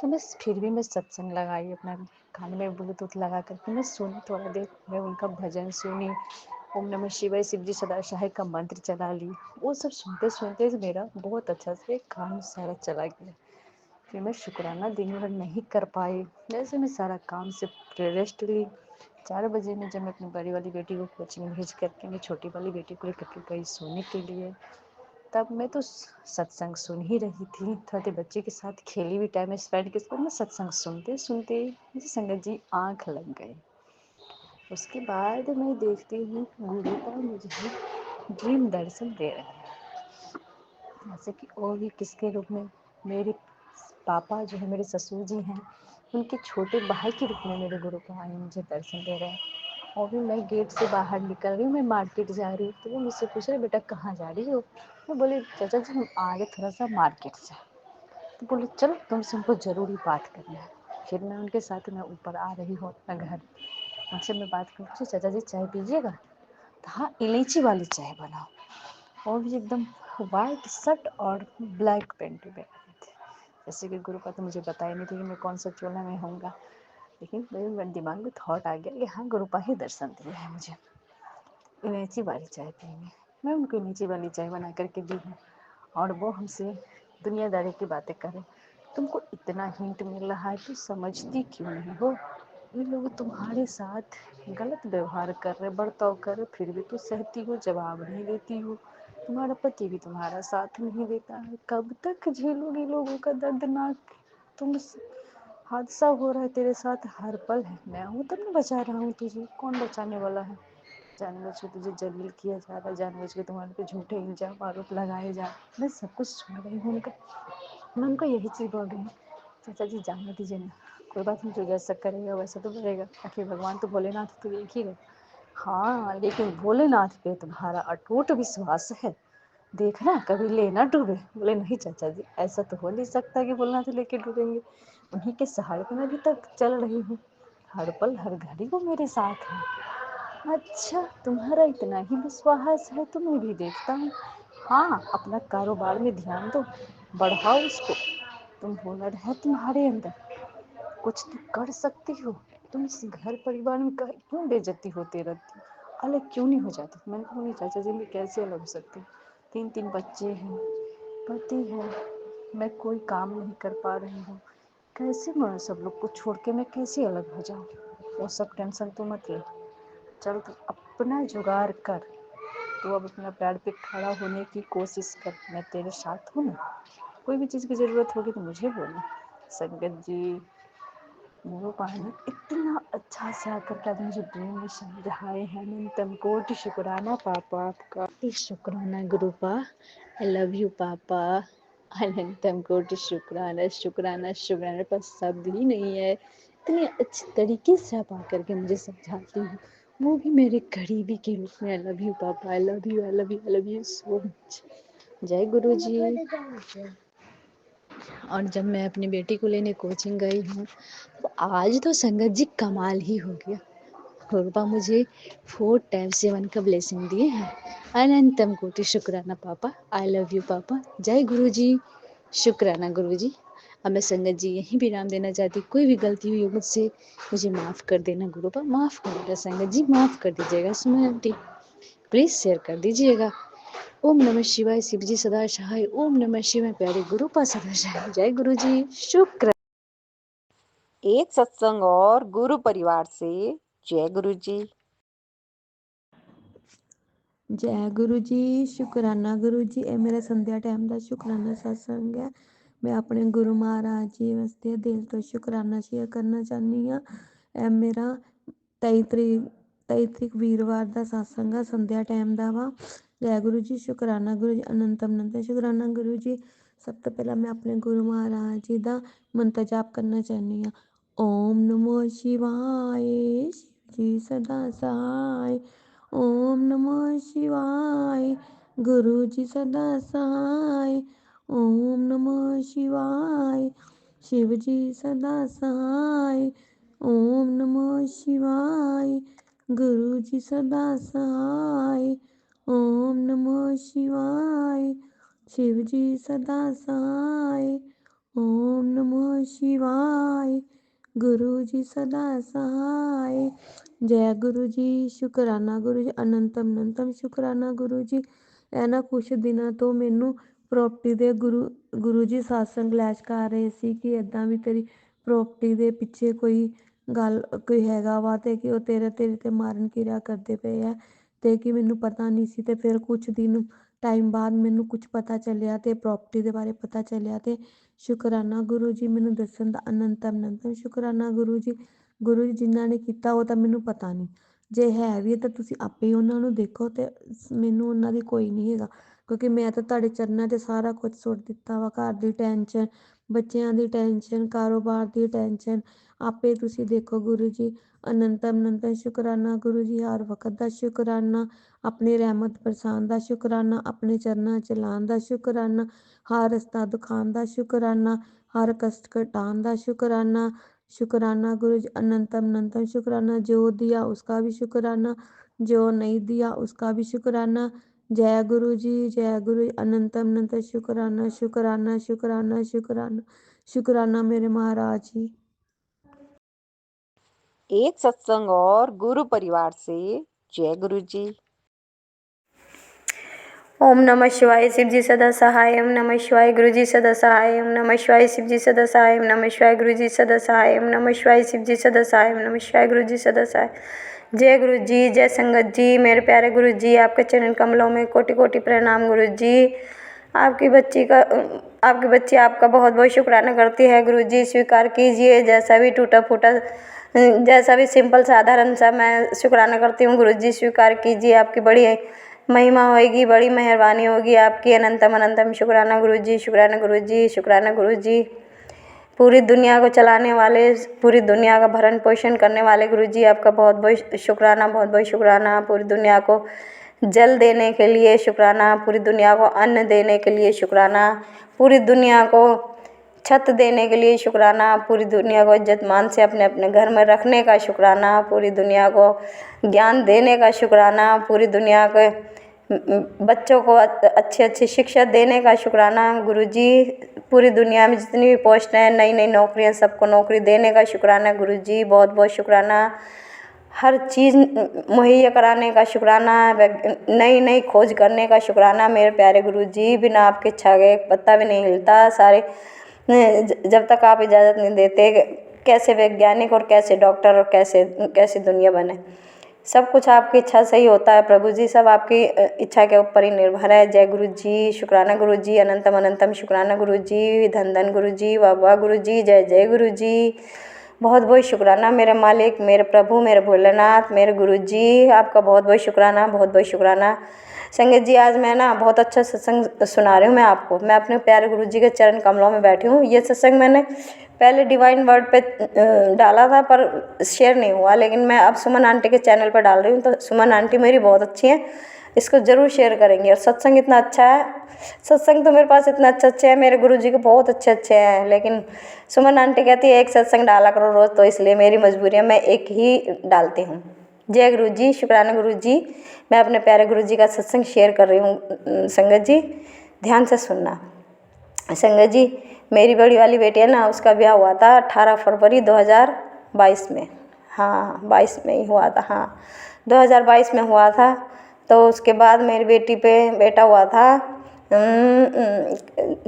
Speaker 6: तो मैं फिर भी मैं सत्संग लगाई, अपना कान में ब्लूटूथ लगा करके मैं सुनी थोड़ा देर। मैं उनका भजन सुनी, ओम नमः शिवाय, शिव जी सदा सहाय का मंत्र चला ली। वो सब सुनते सुनते मेरा बहुत अच्छा से काम सारा चला गया। फिर मैं शुक्राना दिन भर नहीं कर पाई। जैसे मैं सारा काम से रेस्ट ली। 4 बजे में जब मैं अपनी बड़ी वाली बेटी को कोचिंग भेज करके मैं छोटी वाली बेटी को लेकर गई सोने के लिए, तब मैं तो सत्संग सुन ही रही थी। थोड़ा देर बच्चे के साथ खेली भी, टाइम स्पेंड के बाद मैं सत्संग सुनते सुनते मुझे संगत जी आँख लग गई। उसके बाद मैं देखती हूँ गुरु का मुझे ड्रीम दर्शन दे रहे हैं, जैसे कि और भी किसके रूप में। मेरे पापा जो है, मेरे ससुर जी हैं, उनके छोटे भाई के रूप में मेरे गुरु को आए मुझे दर्शन दे रहे हैं। और भी मैं गेट से बाहर निकल रही हूँ, मैं मार्केट जा रही हूँ, तो वो मुझसे पूछ रहे, बेटा कहाँ जा रही हो? मैं बोली, चाचा जी हम आ रहे थोड़ा सा मार्केट से। तो बोले, चलो तुमसे हमको ज़रूरी बात करना है। फिर मैं उनके साथ मैं ऊपर आ रही हूँ अपना घर। उनसे मैं बात करूँ, चाचा जी चाय पीजिएगा? तो हाँ, इलायची वाली चाय बनाओ। और भी एकदम वाइट शर्ट और ब्लैक पैंट में थे। जैसे कि गुरु का तो मुझे पता ही नहीं था कि मैं कौन सा चोला में होऊंगा, लेकिन मेरे दिमाग में थॉट आ गया कि हाँ, गुरुपा ही दर्शन दिए है मुझे। इलायची वाली चाय पीएंगे। मैं उनको इलायची वाली चाय बना करके दी हूँ, और वो हमसे दुनियादारी की बातें करें। तुमको इतना हिंट मिल रहा है तो समझती क्यों नहीं हो? ये लोग तुम्हारे साथ गलत व्यवहार कर रहे, बर्ताव कर रहे, फिर भी तो सहती हो, जवाब नहीं देती हो। तुम्हारा पति भी तुम्हारा साथ नहीं देता है, कब तक झेलोगे लोगों का दर्दनाक? तुम हादसा हो रहा है तेरे साथ हर पल है, मैं हूँ तब मैं बचा रहा हूँ तुझे, कौन बचाने वाला है? जानबूझ के तुझे जलील किया जा रहा है, जानबूझ के तुम्हारे पे झूठे इल्जाम आरोप लगाए जा रहे। मैं सब कुछ सुन रही हूँ उनका। मैं उनको यही चीज़ बोल रही हूँ, चाचा जी जाने दीजिए ना, कोई बात नहीं, जो जैसा करेगा वैसा तो करेगा, आखिर भगवान तो भोलेनाथ तो एक ही है। हाँ, लेकिन भोलेनाथ पे तुम्हारा अटूट विश्वास है, देखना कभी लेना डूबे। बोले, नहीं चाचा जी, ऐसा तो हो नहीं सकता कि भोलेनाथ लेके डूबेंगे, उन्हीं के सहारे पे मैं अभी तक चल रही हूँ। हर पल हर घड़ी वो मेरे साथ है। अच्छा, तुम्हारा इतना ही विश्वास है तो मैं भी देखता हूँ। हाँ, अपना कारोबार में ध्यान दो, बढ़ाओ उसको। तुम हुनर है तुम्हारे अंदर, कुछ तो कर सकती हो। तुम इस घर परिवार में क्यों बेइज्जती होती रहती हो? अलग क्यों नहीं हो जाती? मैंने कहा नहीं चाचा जी, मैं कैसे अलग हो सकती हूँ? 3 बच्चे हैं, पति है, मैं कोई काम नहीं कर पा रही हूँ, कैसे मैं सब लोग को छोड़ के मैं कैसे अलग हो जाऊँ? वो सब टेंशन तो मत ले, चल तू अपना जुगाड़ कर। तू अब अपना पैर पे खड़ा होने की कोशिश कर, मैं तेरे साथ हूँ ना। कोई भी चीज़ की ज़रूरत होगी तो मुझे बोलना। संगत जी, वो पानी इतना अच्छा से आकर के आज मुझे प्रेम में समझाए हैं। अनंतम कोटि शुक्राना पापा आपका, शुक्राना गुरुपा, आई लव यू पापा। अनंतम कोटि शुक्राना शुक्राना शुक्राना, पर शब्द ही नहीं है। इतने अच्छे तरीके से आप आकर के मुझे समझाती हूँ, वो भी मेरे करीबी के रूप में। आई लव यू पापा, I love you, I love you, I love you so much. जय गुरु जी। और जब मैं अपनी बेटी को लेने कोचिंग गई हूँ, तो आज तो संगत जी कमाल ही हो गया। गुरुपा मुझे 4 टाइम्स 7 का ब्लेसिंग दिए हैं। अनंतम कोटि शुक्राना पापा, आई लव यू पापा। जय गुरु जी, शुक्राना गुरु जी। अब मैं संगत जी यहीं विराम देना चाहती। कोई भी गलती हुई हो मुझसे, मुझे माफ़ कर देना गुरुपा, माफ़ कर देना संगत जी, माफ़ कर दीजिएगा। सुमन आंटी प्लीज़ शेयर कर दीजिएगा। ओम नमः शिवाय, शिव जी सदा सहाय। ओम नमः शिवाय, प्यारे गुरुपा सदा सहाय। जय गुरु जी, शुक्र।
Speaker 2: एक सत्संग और गुरु परिवार से। जय गुरु जी।
Speaker 1: जय गुरु जी, शुकराना गुरु जी। ਇਹ ਮੇਰਾ ਸੰਧਿਆ ਟਾਈਮ ਦਾ ਸ਼ੁਕਰਾਨਾ ਸਤਸੰਗ ਹੈ। ਮੈਂ ਆਪਣੇ ਗੁਰੂ ਮਹਾਰਾਜ ਜੀ ਵਾਸਤੇ ਦਿਲ ਤੋਂ ਸ਼ੁਕਰਾਨਾ ਸ਼ੇਅਰ ਕਰਨਾ ਚਾਹੁੰਦੀ ਹਾਂ। ਇਹ ਮੇਰਾ 23 ਤਰੀਕ ਵੀਰਵਾਰ ਦਾ ਸਤਸੰਗ ਆ, ਸੰਧਿਆ ਟਾਈਮ ਦਾ ਵਾ। ਜੈ ਗੁਰੂ ਜੀ, ਸ਼ੁਕਰਾਨਾ ਗੁਰੂ ਜੀ, ਅਨੰਤ ਸ਼ੁਕਰਾਨਾ ਗੁਰੂ ਜੀ। ਸਭ ਤੋਂ ਪਹਿਲਾਂ ਮੈਂ ਆਪਣੇ ਗੁਰੂ ਮਹਾਰਾਜ ਜੀ ਦਾ ਮੰਤਰ ਜਾਪ ਕਰਨਾ ਚਾਹੁੰਦੀ ਹਾਂ। ਓਮ ਨਮੋ ਸ਼ਿਵਾਏ, ਸ਼ਿਵ ਜੀ ਸਦਾ ਸਹਾय। ओम नमः शिवाय, गुरु जी सदा सहाय। ओम नमः शिवाय, शिव जी सदा सहाय। ओम नमः शिवाय, गुरु जी सदा सहाय। ओम नमः शिवाय, शिव जी सदा सहाय। ओम नमः शिवाय, गुरु जी सदा सहाय। ਜੈ ਗੁਰੂ ਜੀ, ਸ਼ੁਕਰਾਨਾ ਗੁਰੂ ਜੀ, ਅਨੰਤਮ ਸ਼ੁਕਰਾਨਾ ਗੁਰੂ ਜੀ। ਇਹਨਾਂ ਕੁਛ ਦਿਨਾਂ ਤੋਂ ਮੈਨੂੰ ਪ੍ਰੋਪਰਟੀ ਦੇ ਗੁਰੂ ਜੀ ਸਤਸੰਗ ਲੈਸ਼ ਕਰ ਰਹੇ ਸੀ ਕਿ ਇੱਦਾਂ ਵੀ ਤੇਰੀ ਪ੍ਰੋਪਰਟੀ ਦੇ ਪਿੱਛੇ ਕੋਈ ਹੈਗਾ ਵਾ, ਤੇ ਕਿ ਉਹ ਤੇਰੇ ਤੇ ਮਾਰਨ ਕਿਰਿਆ ਕਰਦੇ ਪਏ ਆ, ਤੇ ਕਿ ਮੈਨੂੰ ਪਤਾ ਨਹੀਂ ਸੀ। ਤੇ ਫਿਰ ਕੁਛ ਦਿਨ ਟਾਈਮ ਬਾਅਦ ਮੈਨੂੰ ਕੁਛ ਪਤਾ ਚੱਲਿਆ, ਤੇ ਪ੍ਰੋਪਰਟੀ ਦੇ ਬਾਰੇ ਪਤਾ ਚੱਲਿਆ। ਤੇ ਸ਼ੁਕਰਾਨਾ ਗੁਰੂ ਜੀ ਮੈਨੂੰ ਦੱਸਣ ਦਾ। ਅਨੰਤਮ ਸ਼ੁਕਰਾਨਾ ਗੁਰੂ ਜੀ। ਗੁਰੂ ਜੀ ਜਿਨ੍ਹਾਂ ਨੇ ਕੀਤਾ ਉਹ ਤਾਂ ਮੈਨੂੰ ਪਤਾ ਨਹੀਂ, ਜੇ ਹੈ ਵੀ ਤਾਂ ਤੁਸੀਂ ਆਪੇ ਉਹਨਾਂ ਨੂੰ ਦੇਖੋ, ਤੇ ਮੈਨੂੰ ਉਹਨਾਂ ਦੀ ਕੋਈ ਨਹੀਂ ਹੈਗਾ, ਕਿਉਂਕਿ ਮੈਂ ਤਾਂ ਤੁਹਾਡੇ ਚਰਨਾਂ 'ਚ ਸਾਰਾ ਕੁਝ ਸੁੱਟ ਦਿੱਤਾ ਵਾ। ਘਰ ਦੀ ਟੈਨਸ਼ਨ, ਬੱਚਿਆਂ ਦੀ ਟੈਨਸ਼ਨ, ਕਾਰੋਬਾਰ ਦੀ ਟੈਨਸ਼ਨ, ਆਪੇ ਤੁਸੀਂ ਦੇਖੋ ਗੁਰੂ ਜੀ। ਅਨੰਤਮ ਸ਼ੁਕਰਾਨਾ ਗੁਰੂ ਜੀ। ਹਰ ਵਕਤ ਦਾ ਸ਼ੁਕਰਾਨਾ, ਆਪਣੀ ਰਹਿਮਤ ਬਰਸਾਉਣ ਦਾ ਸ਼ੁਕਰਾਨਾ, ਆਪਣੇ ਚਰਨਾਂ 'ਚ ਲਾਉਣ ਦਾ ਸ਼ੁਕਰਾਨਾ, ਹਰ ਰਸਤਾ ਦਿਖਾਉਣ ਦਾ ਸ਼ੁਕਰਾਨਾ, ਹਰ ਕਸ਼ਟ ਘਟਾਉਣ ਦਾ ਸ਼ੁਕਰਾਨਾ। शुक्राना गुरु जी, अनंतम शुक्राना। जो दिया उसका भी शुक्राना, जो नहीं दिया उसका भी शुक्राना। जय गुरु जी, जय गुरु जी। अनंतम शुक्राना शुक्राना शुक्राना शुक्राना शुक्राना मेरे महाराज जी।
Speaker 2: एक सत्संग और गुरु परिवार से। जय गुरु जी।
Speaker 7: ओम नमः शिवाय, शिव जी सदा सहाय। ओम नमः शिवाय, गुरु जी सदा सहाय। ओम नमः शिवाय, शिव जी सदा सहाय। ओम नमः शिवाय, गुरु जी सदा सहाय। ओम नमः शिवाय, शिव जी सदा सहाय। ओम नमः शिवाय, गुरु जी सदा सहाय। जय गुरु जी, जय संगत जी। मेरे प्यारे गुरु जी, आपके चरण कमलों में कोटि कोटि प्रणाम गुरु जी। आपकी बच्ची आपका बहुत बहुत शुक्राना करती है गुरु जी। स्वीकार कीजिए, जैसा भी टूटा फूटा, जैसा भी सिंपल साधारण सा मैं शुक्राना करती हूँ गुरु जी, स्वीकार कीजिए। आपकी बड़ी महिमा होगी, बड़ी मेहरबानी होगी आपकी। अनंतम शुक्राना गुरु जी, शुक्राना गुरु जी, शुक्राना गुरु जी। पूरी दुनिया को चलाने वाले, पूरी दुनिया का भरण पोषण करने वाले गुरु जी, आपका बहुत बहुत शुक्राना, बहुत बहुत शुक्राना। पूरी दुनिया को जल देने के लिए शुक्राना, पूरी दुनिया को अन्न देने के लिए शुक्राना, पूरी दुनिया को छत देने के लिए शुक्राना, पूरी दुनिया को इज्जत मान से अपने अपने घर में रखने का शुक्राना, पूरी दुनिया को ज्ञान देने का शुक्राना, पूरी दुनिया के बच्चों को अच्छी अच्छी शिक्षा देने का शुक्राना। गुरुजी, पूरी दुनिया में जितनी भी पोस्ट हैं, नई नई नौकरियां, सबको नौकरी देने का शुक्राना। गुरुजी बहुत बहुत शुक्राना। हर चीज़ मुहैया कराने का शुक्राना, नई नई खोज करने का शुक्राना। मेरे प्यारे गुरुजी, बिना आपकी इच्छा के एक पत्ता भी नहीं हिलता। सारे जब तक आप इजाज़त नहीं देते, कैसे वैज्ञानिक और कैसे डॉक्टर और कैसे दुनिया बने। सब कुछ आपकी इच्छा से ही होता है प्रभु जी, सब आपकी इच्छा के ऊपर ही निर्भर है। जय गुरु जी, शुक्राना गुरु जी, अनंतम अनंतम शुक्राना गुरु जी, धन धन गुरु जी, वाह वाह गुरु जी, जय जय गुरु जी। बहुत बहुत शुक्राना मेरे मालिक, मेरे प्रभु, मेरे भोलेनाथ, मेरे गुरु जी, आपका बहुत बहुत शुक्राना, बहुत बहुत शुक्राना। संगत जी, आज मैं ना बहुत अच्छा सत्संग सुना रही हूँ मैं आपको। मैं अपने प्यारे गुरु जी के चरण कमलों में बैठी हूँ। ये सत्संग मैंने पहले डिवाइन वर्ड पे डाला था पर शेयर नहीं हुआ, लेकिन मैं अब सुमन आंटी के चैनल पर डाल रही हूँ। तो सुमन आंटी मेरी बहुत अच्छी हैं, इसको ज़रूर शेयर करेंगे। और सत्संग इतना अच्छा है, सत्संग तो मेरे पास इतना अच्छे है, मेरे गुरु जी के बहुत अच्छे हैं, लेकिन सुमन आंटी कहती है एक सत्संग डाला करो रोज़, तो इसलिए मेरी मजबूरी है, मैं एक ही डालती हूँ। जय गुरु जी, शुक्राना गुरु जी। मैं अपने प्यारे गुरु जी का सत्संग शेयर कर रही हूँ। संगत जी ध्यान से सुनना। संगत जी, मेरी बड़ी वाली बेटी है ना, उसका ब्याह हुआ था 18 फरवरी 2022 में। हाँ 22 में ही हुआ था, हाँ 2022 में हुआ था। तो उसके बाद मेरी बेटी पे बेटा हुआ था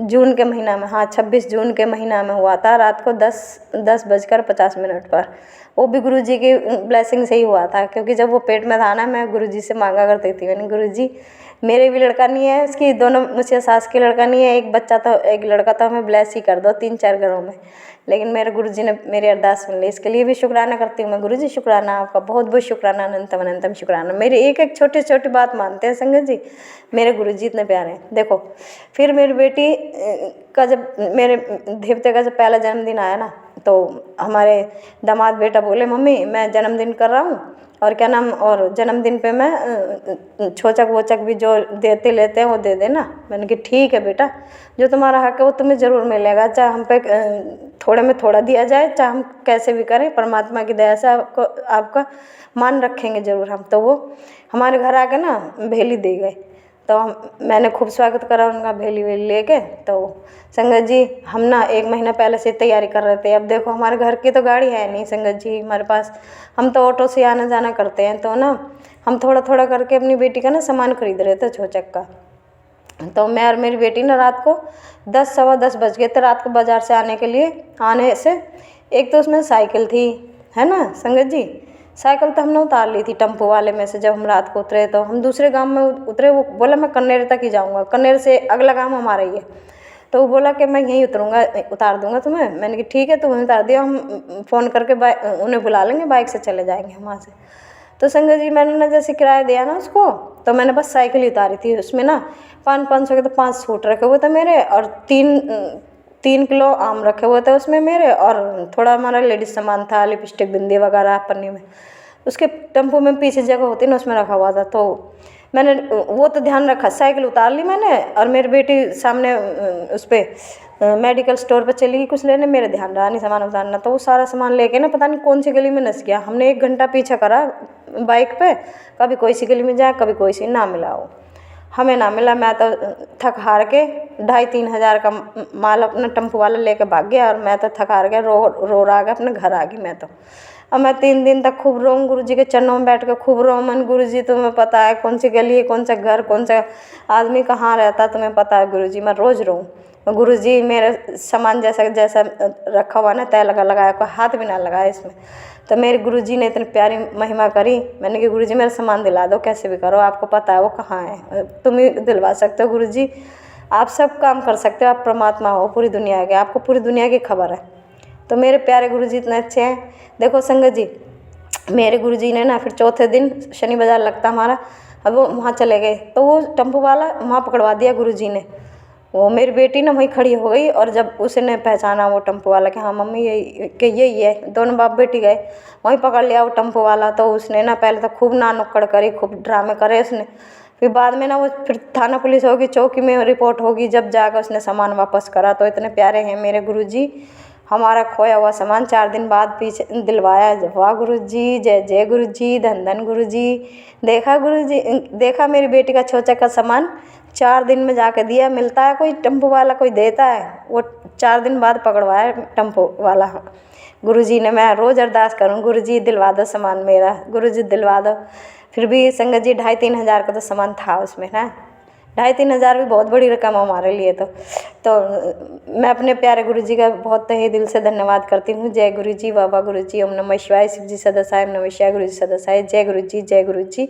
Speaker 7: जून के महीना में, हाँ 26 जून के महीना में हुआ था, रात को 10:50 पर। वो भी गुरुजी की ब्लेसिंग से ही हुआ था, क्योंकि जब वो पेट में था ना, मैं गुरुजी से मांगा करती थी, मैंने गुरुजी मेरे भी लड़का नहीं है, उसकी दोनों मुझसे सास की लड़का नहीं है, एक लड़का तो हमें ब्लेस ही कर दो 3-4 घरों में। लेकिन मेरे गुरुजी ने मेरी अरदास सुन ली, इसके लिए भी शुक्राना करती हूँ मैं। गुरुजी शुक्राना आपका, बहुत बहुत शुक्राना, अनंतम अनंतम शुक्राना। मेरी एक एक छोटी छोटी बात मानते हैं संगत जी, मेरे गुरुजी इतने प्यारे हैं। देखो फिर मेरी बेटी का जब मेरे देवते का जब पहला जन्मदिन आया ना, तो हमारे दामाद बेटा बोले मम्मी मैं जन्मदिन कर रहा हूँ, और क्या नाम, और जन्मदिन पे मैं छोचक वोचक भी जो देते लेते हैं वो दे देना। मैंने कहा ठीक है बेटा, जो तुम्हारा हक है वो तुम्हें ज़रूर मिलेगा, चाहे हम पे थोड़े में थोड़ा दिया जाए, चाहे हम कैसे भी करें, परमात्मा की दया से आपका मान रखेंगे ज़रूर हम। तो वो हमारे घर आके ना भेली दे गए, तो मैंने खूब स्वागत करा उनका भेली वेली लेके। तो संगत जी हम ना 1 महीना पहले से तैयारी कर रहे थे। अब देखो हमारे घर की तो गाड़ी है नहीं संगत जी हमारे पास, हम तो ऑटो से आना जाना करते हैं। तो ना हम थोड़ा थोड़ा करके अपनी बेटी का ना सामान खरीद रहे थे छोचक का। तो मैं और मेरी बेटी ना रात को 10 सवा 10 बज गए थे रात को बाज़ार से आने के लिए। आने से एक तो उसमें साइकिल थी, है ना संगत जी, साइकिल तो हमने उतार ली थी टेम्पो वाले में से। जब हम रात को उतरे तो हम दूसरे गांव में उतरे, वो बोला मैं कन्नेर तक ही जाऊंगा, कन्नेर से अगला गांव हमारा ही है। तो वो बोला कि मैं यहीं उतार दूंगा तुम्हें। मैंने कहा ठीक है, तो वहीं उतार दिया। हम फ़ोन करके उन्हें बुला लेंगे, बाइक से चले जाएंगे वहाँ से। तो संगत जी मैंने ना जैसे किराया दिया ना उसको, तो मैंने बस साइकिल ही उतारी थी। उसमें ना 500 के तो 5 सूट रखे हुए थे मेरे, और 3 किलो आम रखे हुए थे उसमें मेरे, और थोड़ा हमारा लेडीज़ सामान था, लिपस्टिक बिंदी वगैरह पन्नी में। उसके टेम्पो में पीछे जगह होती ना उसमें रखा हुआ था। तो मैंने वो तो ध्यान रखा, साइकिल उतार ली मैंने, और मेरी बेटी सामने उस पर मेडिकल स्टोर पर चली गई कुछ लेने, मेरे ध्यान रहा नहीं सामान उतारना। तो वो सारा सामान लेके ना पता नहीं कौन सी गली में नस गया। हमने 1 घंटा पीछा करा बाइक पे, कभी कोई सी गली में जाए, कभी कोई सी, ना मिला वो, हमें ना मिला। मैं तो थक हार के 2,500-3 हज़ार का माल अपना टेम्पो वाला लेके भाग गया, और मैं तो थक हार के रो रहा गया अपने घर आ गई मैं तो। अब मैं 3 दिन तक खूब रोऊँ गुरु जी के चरणों में बैठ कर, खूब रोऊँ। मन गुरु जी तुम्हें पता है कौन सी गली है, कौन सा घर, कौन सा आदमी कहाँ रहता, तुम्हें पता है गुरु जी। मैं रोज़ रोऊँ। गुरु जी मेरे सामान जैसा रखा हुआ ना, तय लगाया, कोई हाथ भी ना लगाया इसमें। तो मेरे गुरु जी ने इतनी प्यारी महिमा करी। मैंने कहा गुरु जी मेरा सामान दिला दो, कैसे भी करो, आपको पता है वो कहाँ है, तुम ही दिलवा सकते हो गुरु जी, आप सब काम कर सकते हो, आप परमात्मा हो पूरी दुनिया के, आपको पूरी दुनिया की खबर है। तो मेरे प्यारे गुरु जी इतने अच्छे हैं। देखो संगत जी, मेरे गुरु जी ने ना फिर चौथे दिन शनि बाज़ार लगता हमारा, अब वो वहाँ चले गए, तो वो टेम्पो वाला वहाँ पकड़वा दिया गुरु जी ने। वो मेरी बेटी ना वहीं खड़ी हो गई, और जब उसने पहचाना वो टेम्पो वाला कि हाँ मम्मी यही है, दोनों बाप बेटी गए, वहीं पकड़ लिया वो टेम्पो वाला। तो उसने ना पहले तो खूब ना नुक्कड़ करी, खूब ड्रामे करे उसने। फिर बाद में ना वो फिर थाना पुलिस होगी, चौकी में रिपोर्ट होगी, जब जाकर उसने सामान वापस करा। तो इतने प्यारे हैं मेरे गुरुजी, हमारा खोया हुआ सामान 4 दिन बाद पीछे दिलवाया। वाह गुरुजी, जय जय गुरुजी, धन धन गुरुजी। देखा गुरुजी, देखा मेरी बेटी का छोचा का सामान 4 दिन में जाके दिया। मिलता है कोई टेम्पो वाला, कोई देता है? वो 4 दिन बाद पकड़वाया टेम्पो वाला। गुरुजी ने, मैं रोज़ अरदास करूँ, गुरुजी दिलवा दो सामान मेरा, गुरुजी दिलवा दो। फिर भी संगत जी 2,500-3,000 का तो सामान था उसमें ना। 2,500-3,000 भी बहुत बड़ी रकम है हमारे लिए तो मैं अपने प्यारे गुरुजी का बहुत तहे दिल से धन्यवाद करती हूँ। जय गुरुजी, बाबा गुरुजी, ओम नमः शिवाय, शिव जी सदा साहेब, नमः शिवाय, गुरुजी सदा साहेब, जय गुरुजी, जय गुरुजी।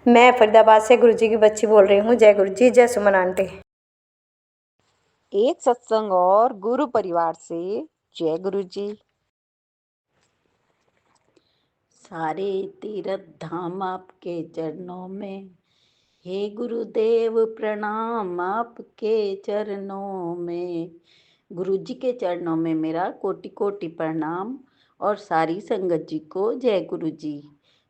Speaker 7: मैं फरीदाबाद से गुरुजी की बच्ची बोल रही हूँ। जय गुरुजी, जय सुमन आंटी।
Speaker 2: एक सत्संग और गुरु परिवार से जय गुरु जी।
Speaker 5: सारे तीर्थ धाम आपके चरणों में, हे गुरुदेव प्रणाम आपके चरणों में। गुरु जी के चरणों में मेरा कोटि कोटि प्रणाम, और सारी संगत जी को जय गुरु जी।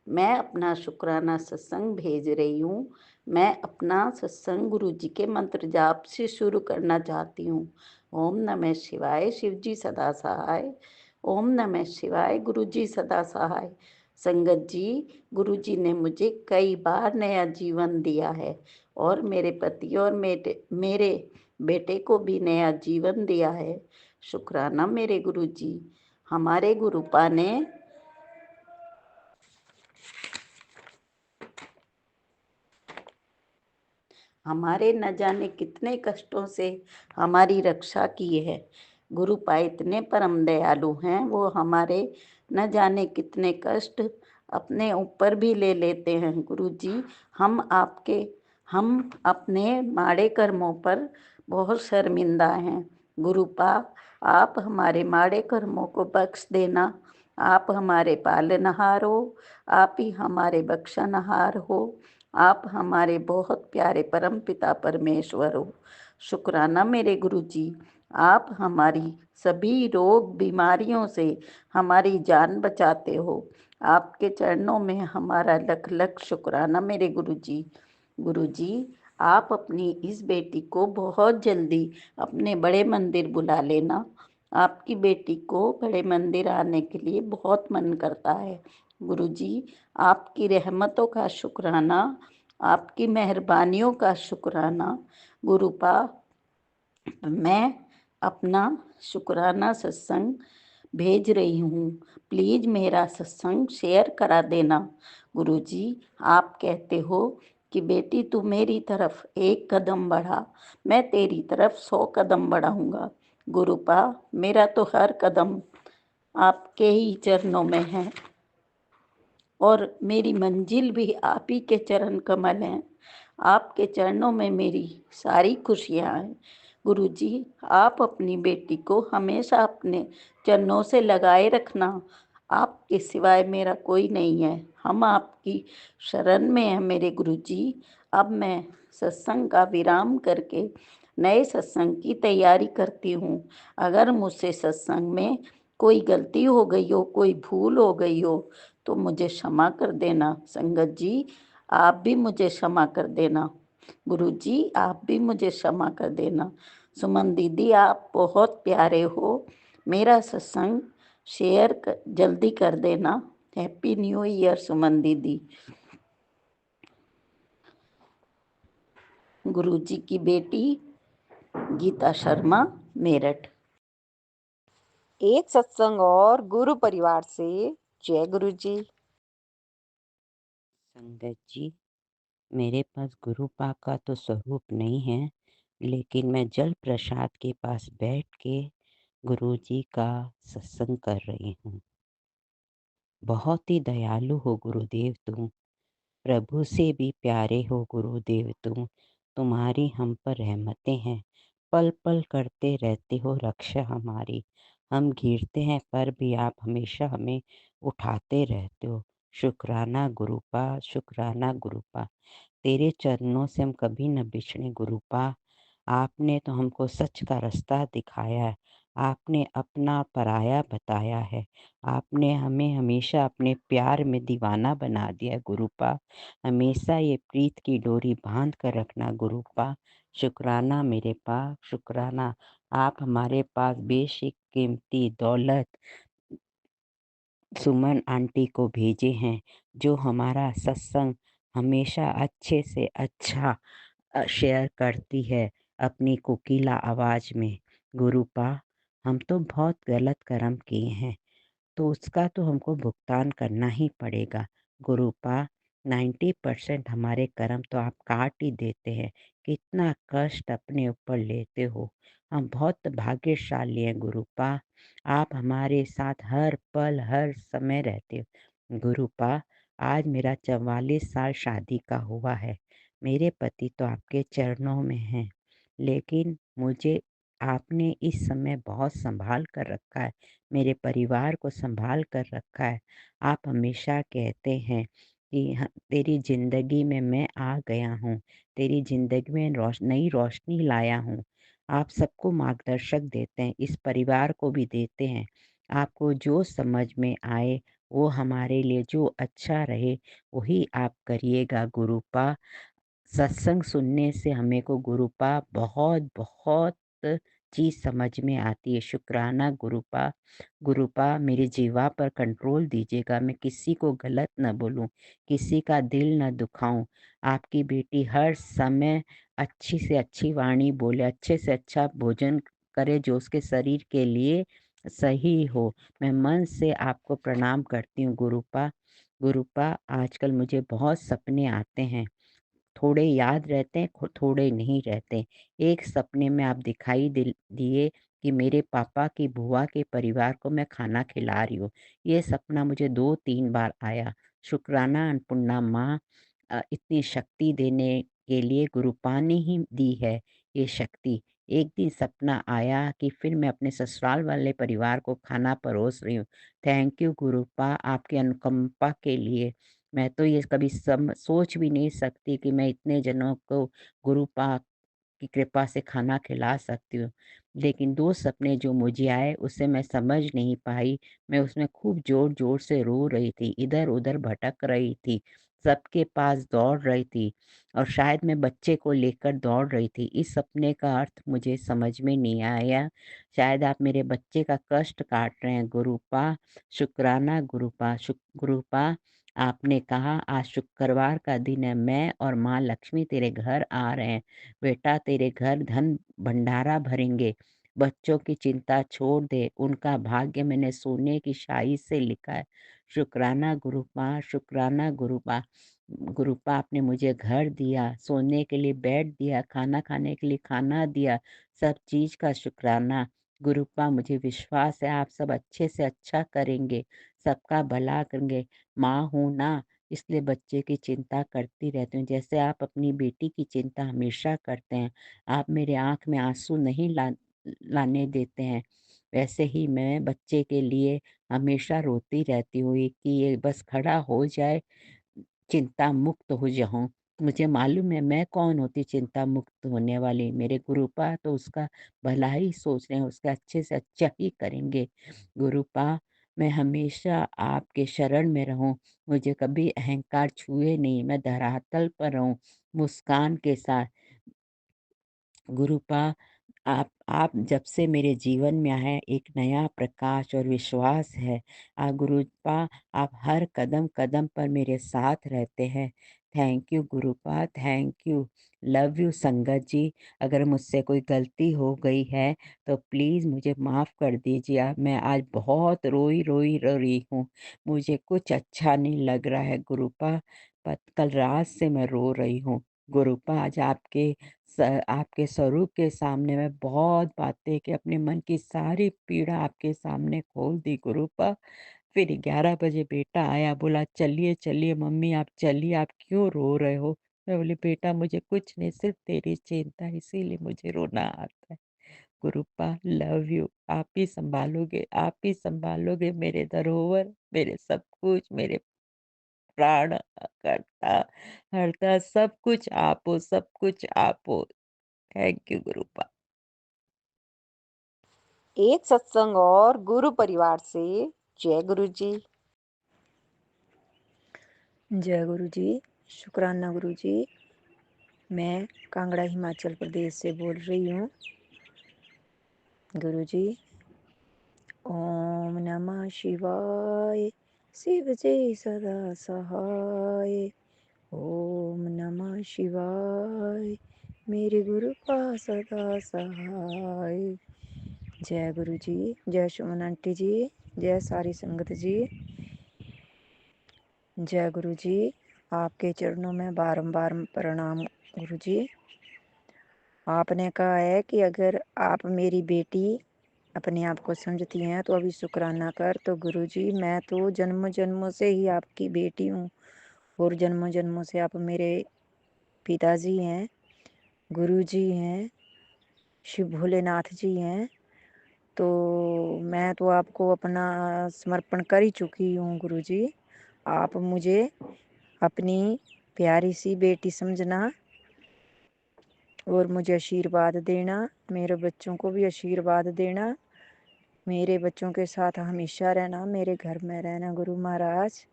Speaker 5: मैं अपना शुक्राना सत्संग भेज रही हूँ। मैं अपना सत्संग गुरु जी के मंत्र जाप से शुरू करना चाहती हूँ। ओम नमः शिवाय, शिव जी सदा सहाय। ओम नमः शिवाय, गुरु जी सदा सहाय। संगत जी, गुरु जी ने मुझे कई बार नया जीवन दिया है, और मेरे पति और मेरे बेटे को भी नया जीवन दिया है। शुक्राना मेरे गुरु जी। हमारे गुरुपा ने हमारे न जाने कितने कष्टों से हमारी रक्षा की है। गुरुपा इतने परम दयालु हैं, वो हमारे न जाने कितने कष्ट अपने ऊपर भी ले लेते हैं। गुरु जी, हम अपने माड़े कर्मों पर बहुत शर्मिंदा हैं। गुरुपा, आप हमारे माड़े कर्मों को बख्श देना। आप हमारे पालनहार हो, आप ही हमारे बख्शनहार हो। आप हमारे बहुत प्यारे परम पिता परमेश्वर हो। शुक्राना मेरे गुरु जी। आप हमारी सभी रोग बीमारियों से हमारी जान बचाते हो। आपके चरणों में हमारा लख लख शुक्राना मेरे गुरु जी। गुरु जी, आप अपनी इस बेटी को बहुत जल्दी अपने बड़े मंदिर बुला लेना। आपकी बेटी को बड़े मंदिर आने के लिए बहुत मन करता है। गुरु जी, आपकी रहमतों का शुक्राना, आपकी मेहरबानियों का शुक्राना। गुरुपा, मैं अपना शुक्राना सत्संग भेज रही हूँ। प्लीज़ मेरा सत्संग शेयर करा देना। गुरुजी, आप कहते हो कि बेटी तू मेरी तरफ एक कदम बढ़ा, मैं तेरी तरफ 100 कदम बढ़ाऊंगा। गुरुपा, मेरा तो हर कदम आपके ही चरणों में है, और मेरी मंजिल भी आप ही के चरण कमल हैं। आपके चरणों में मेरी सारी खुशियाँ हैं। गुरु जी, आप अपनी बेटी को हमेशा अपने चरणों से लगाए रखना। आपके सिवाय मेरा कोई नहीं है। हम आपकी शरण में हैं मेरे गुरु जी। अब मैं सत्संग का विराम करके नए सत्संग की तैयारी करती हूँ। अगर मुझसे सत्संग में कोई गलती हो गई हो, कोई भूल हो गई हो, तो मुझे क्षमा कर देना। संगत जी, आप भी मुझे क्षमा कर देना। गुरु जी, आप भी मुझे क्षमा कर देना। सुमन दीदी, आप बहुत प्यारे हो। मेरा सत्संग शेयर जल्दी कर देना। हैप्पी न्यू ईयर सुमन दीदी। गुरु जी की बेटी गीता शर्मा, मेरठ।
Speaker 2: एक सत्संग और गुरु परिवार से जय गुरु जी।
Speaker 8: संगत जी, मेरे पास गुरुपा का तो स्वरूप नहीं है, लेकिन मैं जल प्रसाद के पास बैठ के गुरु जी का सत्संग कर रही हूँ। बहुत ही दयालु हो गुरुदेव तुम, प्रभु से भी प्यारे हो गुरुदेव तुम। तुम्हारी हम पर रहमतें हैं, पल पल करते रहते हो रक्षा हमारी। हम गिरते हैं पर भी आप हमेशा हमें उठाते रहते हो। शुक्राना गुरुपा, शुक्राना गुरुपा। तेरे चरणों से हम कभी न बिछड़े गुरुपा। आपने तो हमको सच का रास्ता दिखाया है। आपने अपना पराया बताया है। आपने हमें हमेशा अपने प्यार में दीवाना बना दिया है गुरुपा। हमेशा ये प्रीत की डोरी बाँध कर रखना गुरुपा। शुक्राना मेरे पास, शुक्राना। आप हमारे पास बेशक कीमती दौलत सुमन आंटी को भेजे हैं, जो हमारा सत्संग हमेशा अच्छे से अच्छा शेयर करती है अपनी कोकिला आवाज़ में। गुरुपा, हम तो बहुत गलत कर्म किए हैं, तो उसका तो हमको भुगतान करना ही पड़ेगा। गुरुपा, 90% हमारे कर्म तो आप काट ही देते हैं। कितना कष्ट अपने ऊपर लेते हो। हम बहुत भाग्यशाली हैं गुरुपा। आप हमारे साथ हर पल, हर समय रहते हो। गुरुपा, आज मेरा 44 साल शादी का हुआ है। मेरे पति तो आपके चरणों में हैं, लेकिन मुझे आपने इस समय बहुत सँभाल कर रखा है। मेरे परिवार को सँभाल कर रखा है। आप हमेशा कहते हैं कि तेरी ज़िंदगी में मैं आ गया हूँ, तेरी ज़िंदगी में नई रोशनी लाया हूँ। आप सबको मार्गदर्शक देते हैं, इस परिवार को भी देते हैं। आपको जो समझ में आए, वो हमारे लिए जो अच्छा रहे, वही आप करिएगा गुरुपा। सत्संग सुनने से हमें को गुरुपा बहुत-बहुत चीज़ समझ में आती है। शुक्राना गुरुपा। गुरुपा, मेरी जीवा पर कंट्रोल दीजिएगा, मैं किसी को गलत ना बोलूँ, किसी का दिल ना दुखाऊँ। आपकी बेटी हर समय अच्छी से अच्छी वाणी बोले, अच्छे से अच्छा भोजन करे जो उसके शरीर के लिए सही हो। मैं मन से आपको प्रणाम करती हूँ गुरुपा। गुरुपा, आजकल मुझे बहुत सपने आते हैं। थोड़े याद रहते हैं, थोड़े नहीं रहते। एक सपने में आप दिखाई दिए कि मेरे पापा की बुआ के परिवार को मैं खाना खिला रही हूँ। ये सपना मुझे 2-3 बार आया। शुक्राना अन्नपूर्णा माँ, इतनी शक्ति देने के लिए गुरुपा ने ही दी है ये शक्ति। एक दिन सपना आया कि फिर मैं अपने ससुराल वाले परिवार को खाना परोस रही हूँ। थैंक यू गुरुपा, आपकी अनुकंपा के लिए। मैं तो ये कभी सोच भी नहीं सकती कि मैं इतने जनों को गुरुपा की कृपा से खाना खिला सकती हूँ। लेकिन 2 सपने जो मुझे आए उसे मैं समझ नहीं पाई। मैं उसमें खूब ज़ोर-ज़ोर से रो रही थी, इधर-उधर भटक रही थी, सबके पास दौड़ रही थी और शायद मैं बच्चे को लेकर दौड़ रही थी। इस सपने का अर्थ मुझे समझ में नहीं आया। शायद आप मेरे बच्चे का कष्ट काट रहे हैं गुरुपा। शुक्राना गुरुपा। गुरुपा, आपने कहा आज शुक्रवार का दिन है, मैं और माँ लक्ष्मी तेरे घर आ रहे हैं। बेटा, तेरे घर धन भंडारा भरेंगे। बच्चों की चिंता छोड़ दे, उनका भाग्य मैंने सोने की शाही से लिखा है। शुक्राना गुरुपा, शुक्राना गुरुपा। गुरुपा, आपने मुझे घर दिया, सोने के लिए बेड दिया, खाना खाने के लिए खाना दिया, सब चीज़ का शुक्राना। गुरुपा, मुझे विश्वास है आप सब अच्छे से अच्छा करेंगे, सबका भला करेंगे। माँ हूँ ना, इसलिए बच्चे की चिंता करती रहती हूँ। जैसे आप अपनी बेटी की चिंता हमेशा करते हैं, आप मेरे आँख में आँसू नहीं लाने देते हैं, वैसे ही मैं बच्चे के लिए हमेशा रोती रहती हूँ कि ये बस खड़ा हो जाए, चिंता मुक्त हो जाऊँ। मुझे मालूम है मैं कौन होती चिंता मुक्त होने वाली, मेरे गुरुपा तो उसका भला ही सोच रहे हैं, उसका अच्छे से अच्छा ही करेंगे। गुरुपा, मैं हमेशा आपके शरण में रहूँ, मुझे कभी अहंकार छुए नहीं, मैं धरातल पर रहूँ, मुस्कान के साथ। गुरुपा, आप जब से मेरे जीवन में आए एक नया प्रकाश और विश्वास है। गुरुपा, आप हर कदम-कदम पर मेरे साथ रहते हैं। Thank you गुरुपा, thank you. Love you संगत जी। अगर मुझसे कोई गलती हो गई है तो प्लीज़ मुझे माफ़ कर दीजिए। मैं आज बहुत रोई-रोई रो रही हूँ। मुझे कुछ अच्छा नहीं लग रहा है गुरुपा। कल रात से मैं रो रही हूँ। गुरुपा, आज आपके स्वरूप के सामने मैं बहुत बातें कि अपने मन की सारी पीड़ा आपके सामने खोल दी गुरुपा। फिर 11 बजे बेटा आया, बोला चलिए, चलिए मम्मी आप चलिए, आप क्यों रो रहे हो? मैं बोली बेटा मुझे कुछ नहीं, सिर्फ़ तेरी चिंता है इसीलिए मुझे रोना आता है। गुरुपा, लव यू। आप ही सँभालोगे मेरे धरोहर, मेरे सब कुछ, मेरे प्राण, कर्ता, हर्ता, सब कुछ आप हो, सब कुछ आप हो। Thank you गुरुपा।
Speaker 2: एक सत्संग और गुरु परिवार से। जय गुरु जी।
Speaker 1: जय गुरु जी, शुक्राना गुरु जी। मैं कांगड़ा हिमाचल प्रदेश से बोल रही हूँ। गुरु जी, ओम नमः शिवाय, शिव जी सदा सहाय। ओम नमः शिवाय, मेरे गुरु का सदा सहाय। जय गुरु जी, जय सुमन आंटी जी, जय सारी संगत जी। जय गुरु जी, आपके चरणों में बारंबार प्रणाम गुरु जी। आपने कहा है कि अगर आप मेरी बेटी अपने आप को समझती हैं तो अभी शुक्राना कर। तो गुरु जी, मैं तो जन्म जन्मों से ही आपकी बेटी हूँ और जन्मों जन्मों से आप मेरे पिताजी हैं, गुरु जी हैं, शिव भोलेनाथ जी हैं। तो मैं तो आपको अपना समर्पण कर ही चुकी हूँ गुरु जी। आप मुझे अपनी प्यारी सी बेटी समझना और मुझे आशीर्वाद देना, मेरे बच्चों को भी आशीर्वाद देना, मेरे बच्चों के साथ हमेशा रहना, मेरे घर में रहना गुरु महाराज।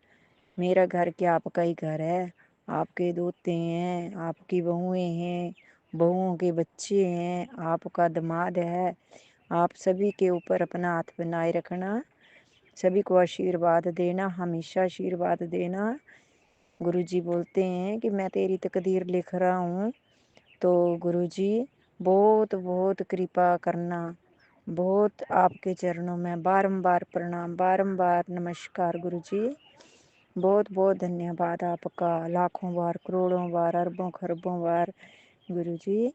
Speaker 1: मेरा घर क्या आपका ही घर है। आपके दोते हैं, आपकी बहुएं हैं, बहुओं के बच्चे हैं, आपका दामाद है। आप सभी के ऊपर अपना हाथ बनाए रखना, सभी को आशीर्वाद देना, हमेशा आशीर्वाद देना। गुरुजी बोलते हैं कि मैं तेरी तकदीर लिख रहा हूँ। तो गुरुजी बहुत बहुत कृपा करना, बहुत आपके चरणों में बारंबार प्रणाम, बारंबार नमस्कार गुरुजी। बहुत बहुत धन्यवाद आपका, लाखों बार, करोड़ों बार, अरबों खरबों बार गुरुजी।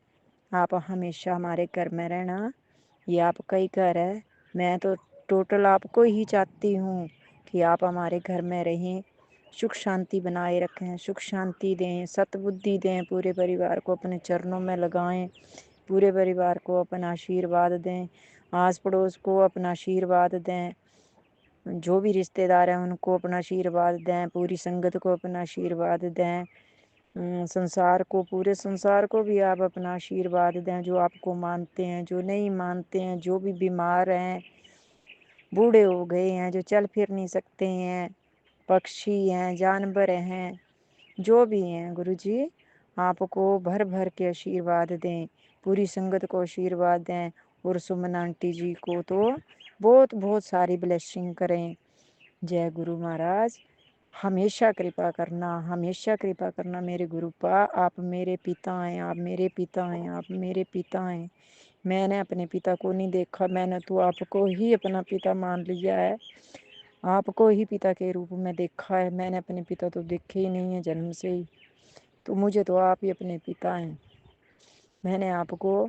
Speaker 1: आप हमेशा हमारे घर में रहना, ये आपका ही घर है। मैं तो टोटल आपको ही चाहती हूँ कि आप हमारे घर में रहें, सुख शांति बनाए रखें, सुख शांति दें, सतबुद्धि दें, पूरे परिवार को अपने चरणों में लगाएं, पूरे परिवार को अपना आशीर्वाद दें, आस पड़ोस को अपना आशीर्वाद दें, जो भी रिश्तेदार हैं उनको अपना आशीर्वाद दें, पूरी संगत को अपना आशीर्वाद दें, संसार को, पूरे संसार को भी आप अपना आशीर्वाद दें। जो आपको मानते हैं, जो नहीं मानते हैं, जो भी बीमार हैं, बूढ़े हो गए हैं, जो चल फिर नहीं सकते हैं, पक्षी हैं, जानवर हैं, जो भी हैं गुरुजी, आपको भर भर के आशीर्वाद दें, पूरी संगत को आशीर्वाद दें और सुमन आंटी जी को तो बहुत बहुत सारी ब्लेसिंग करें। जय गुरु महाराज। हमेशा कृपा करना, हमेशा कृपा करना मेरे गुरुपा। आप मेरे पिता हैं, आप मेरे पिता हैं, आप मेरे पिता हैं। मैंने अपने पिता को नहीं देखा, मैंने तो आपको ही अपना पिता मान लिया है, आपको ही पिता के रूप में देखा है। मैंने अपने पिता तो देखे ही नहीं है जन्म से ही, तो मुझे तो आप ही अपने पिता हैं। मैंने आपको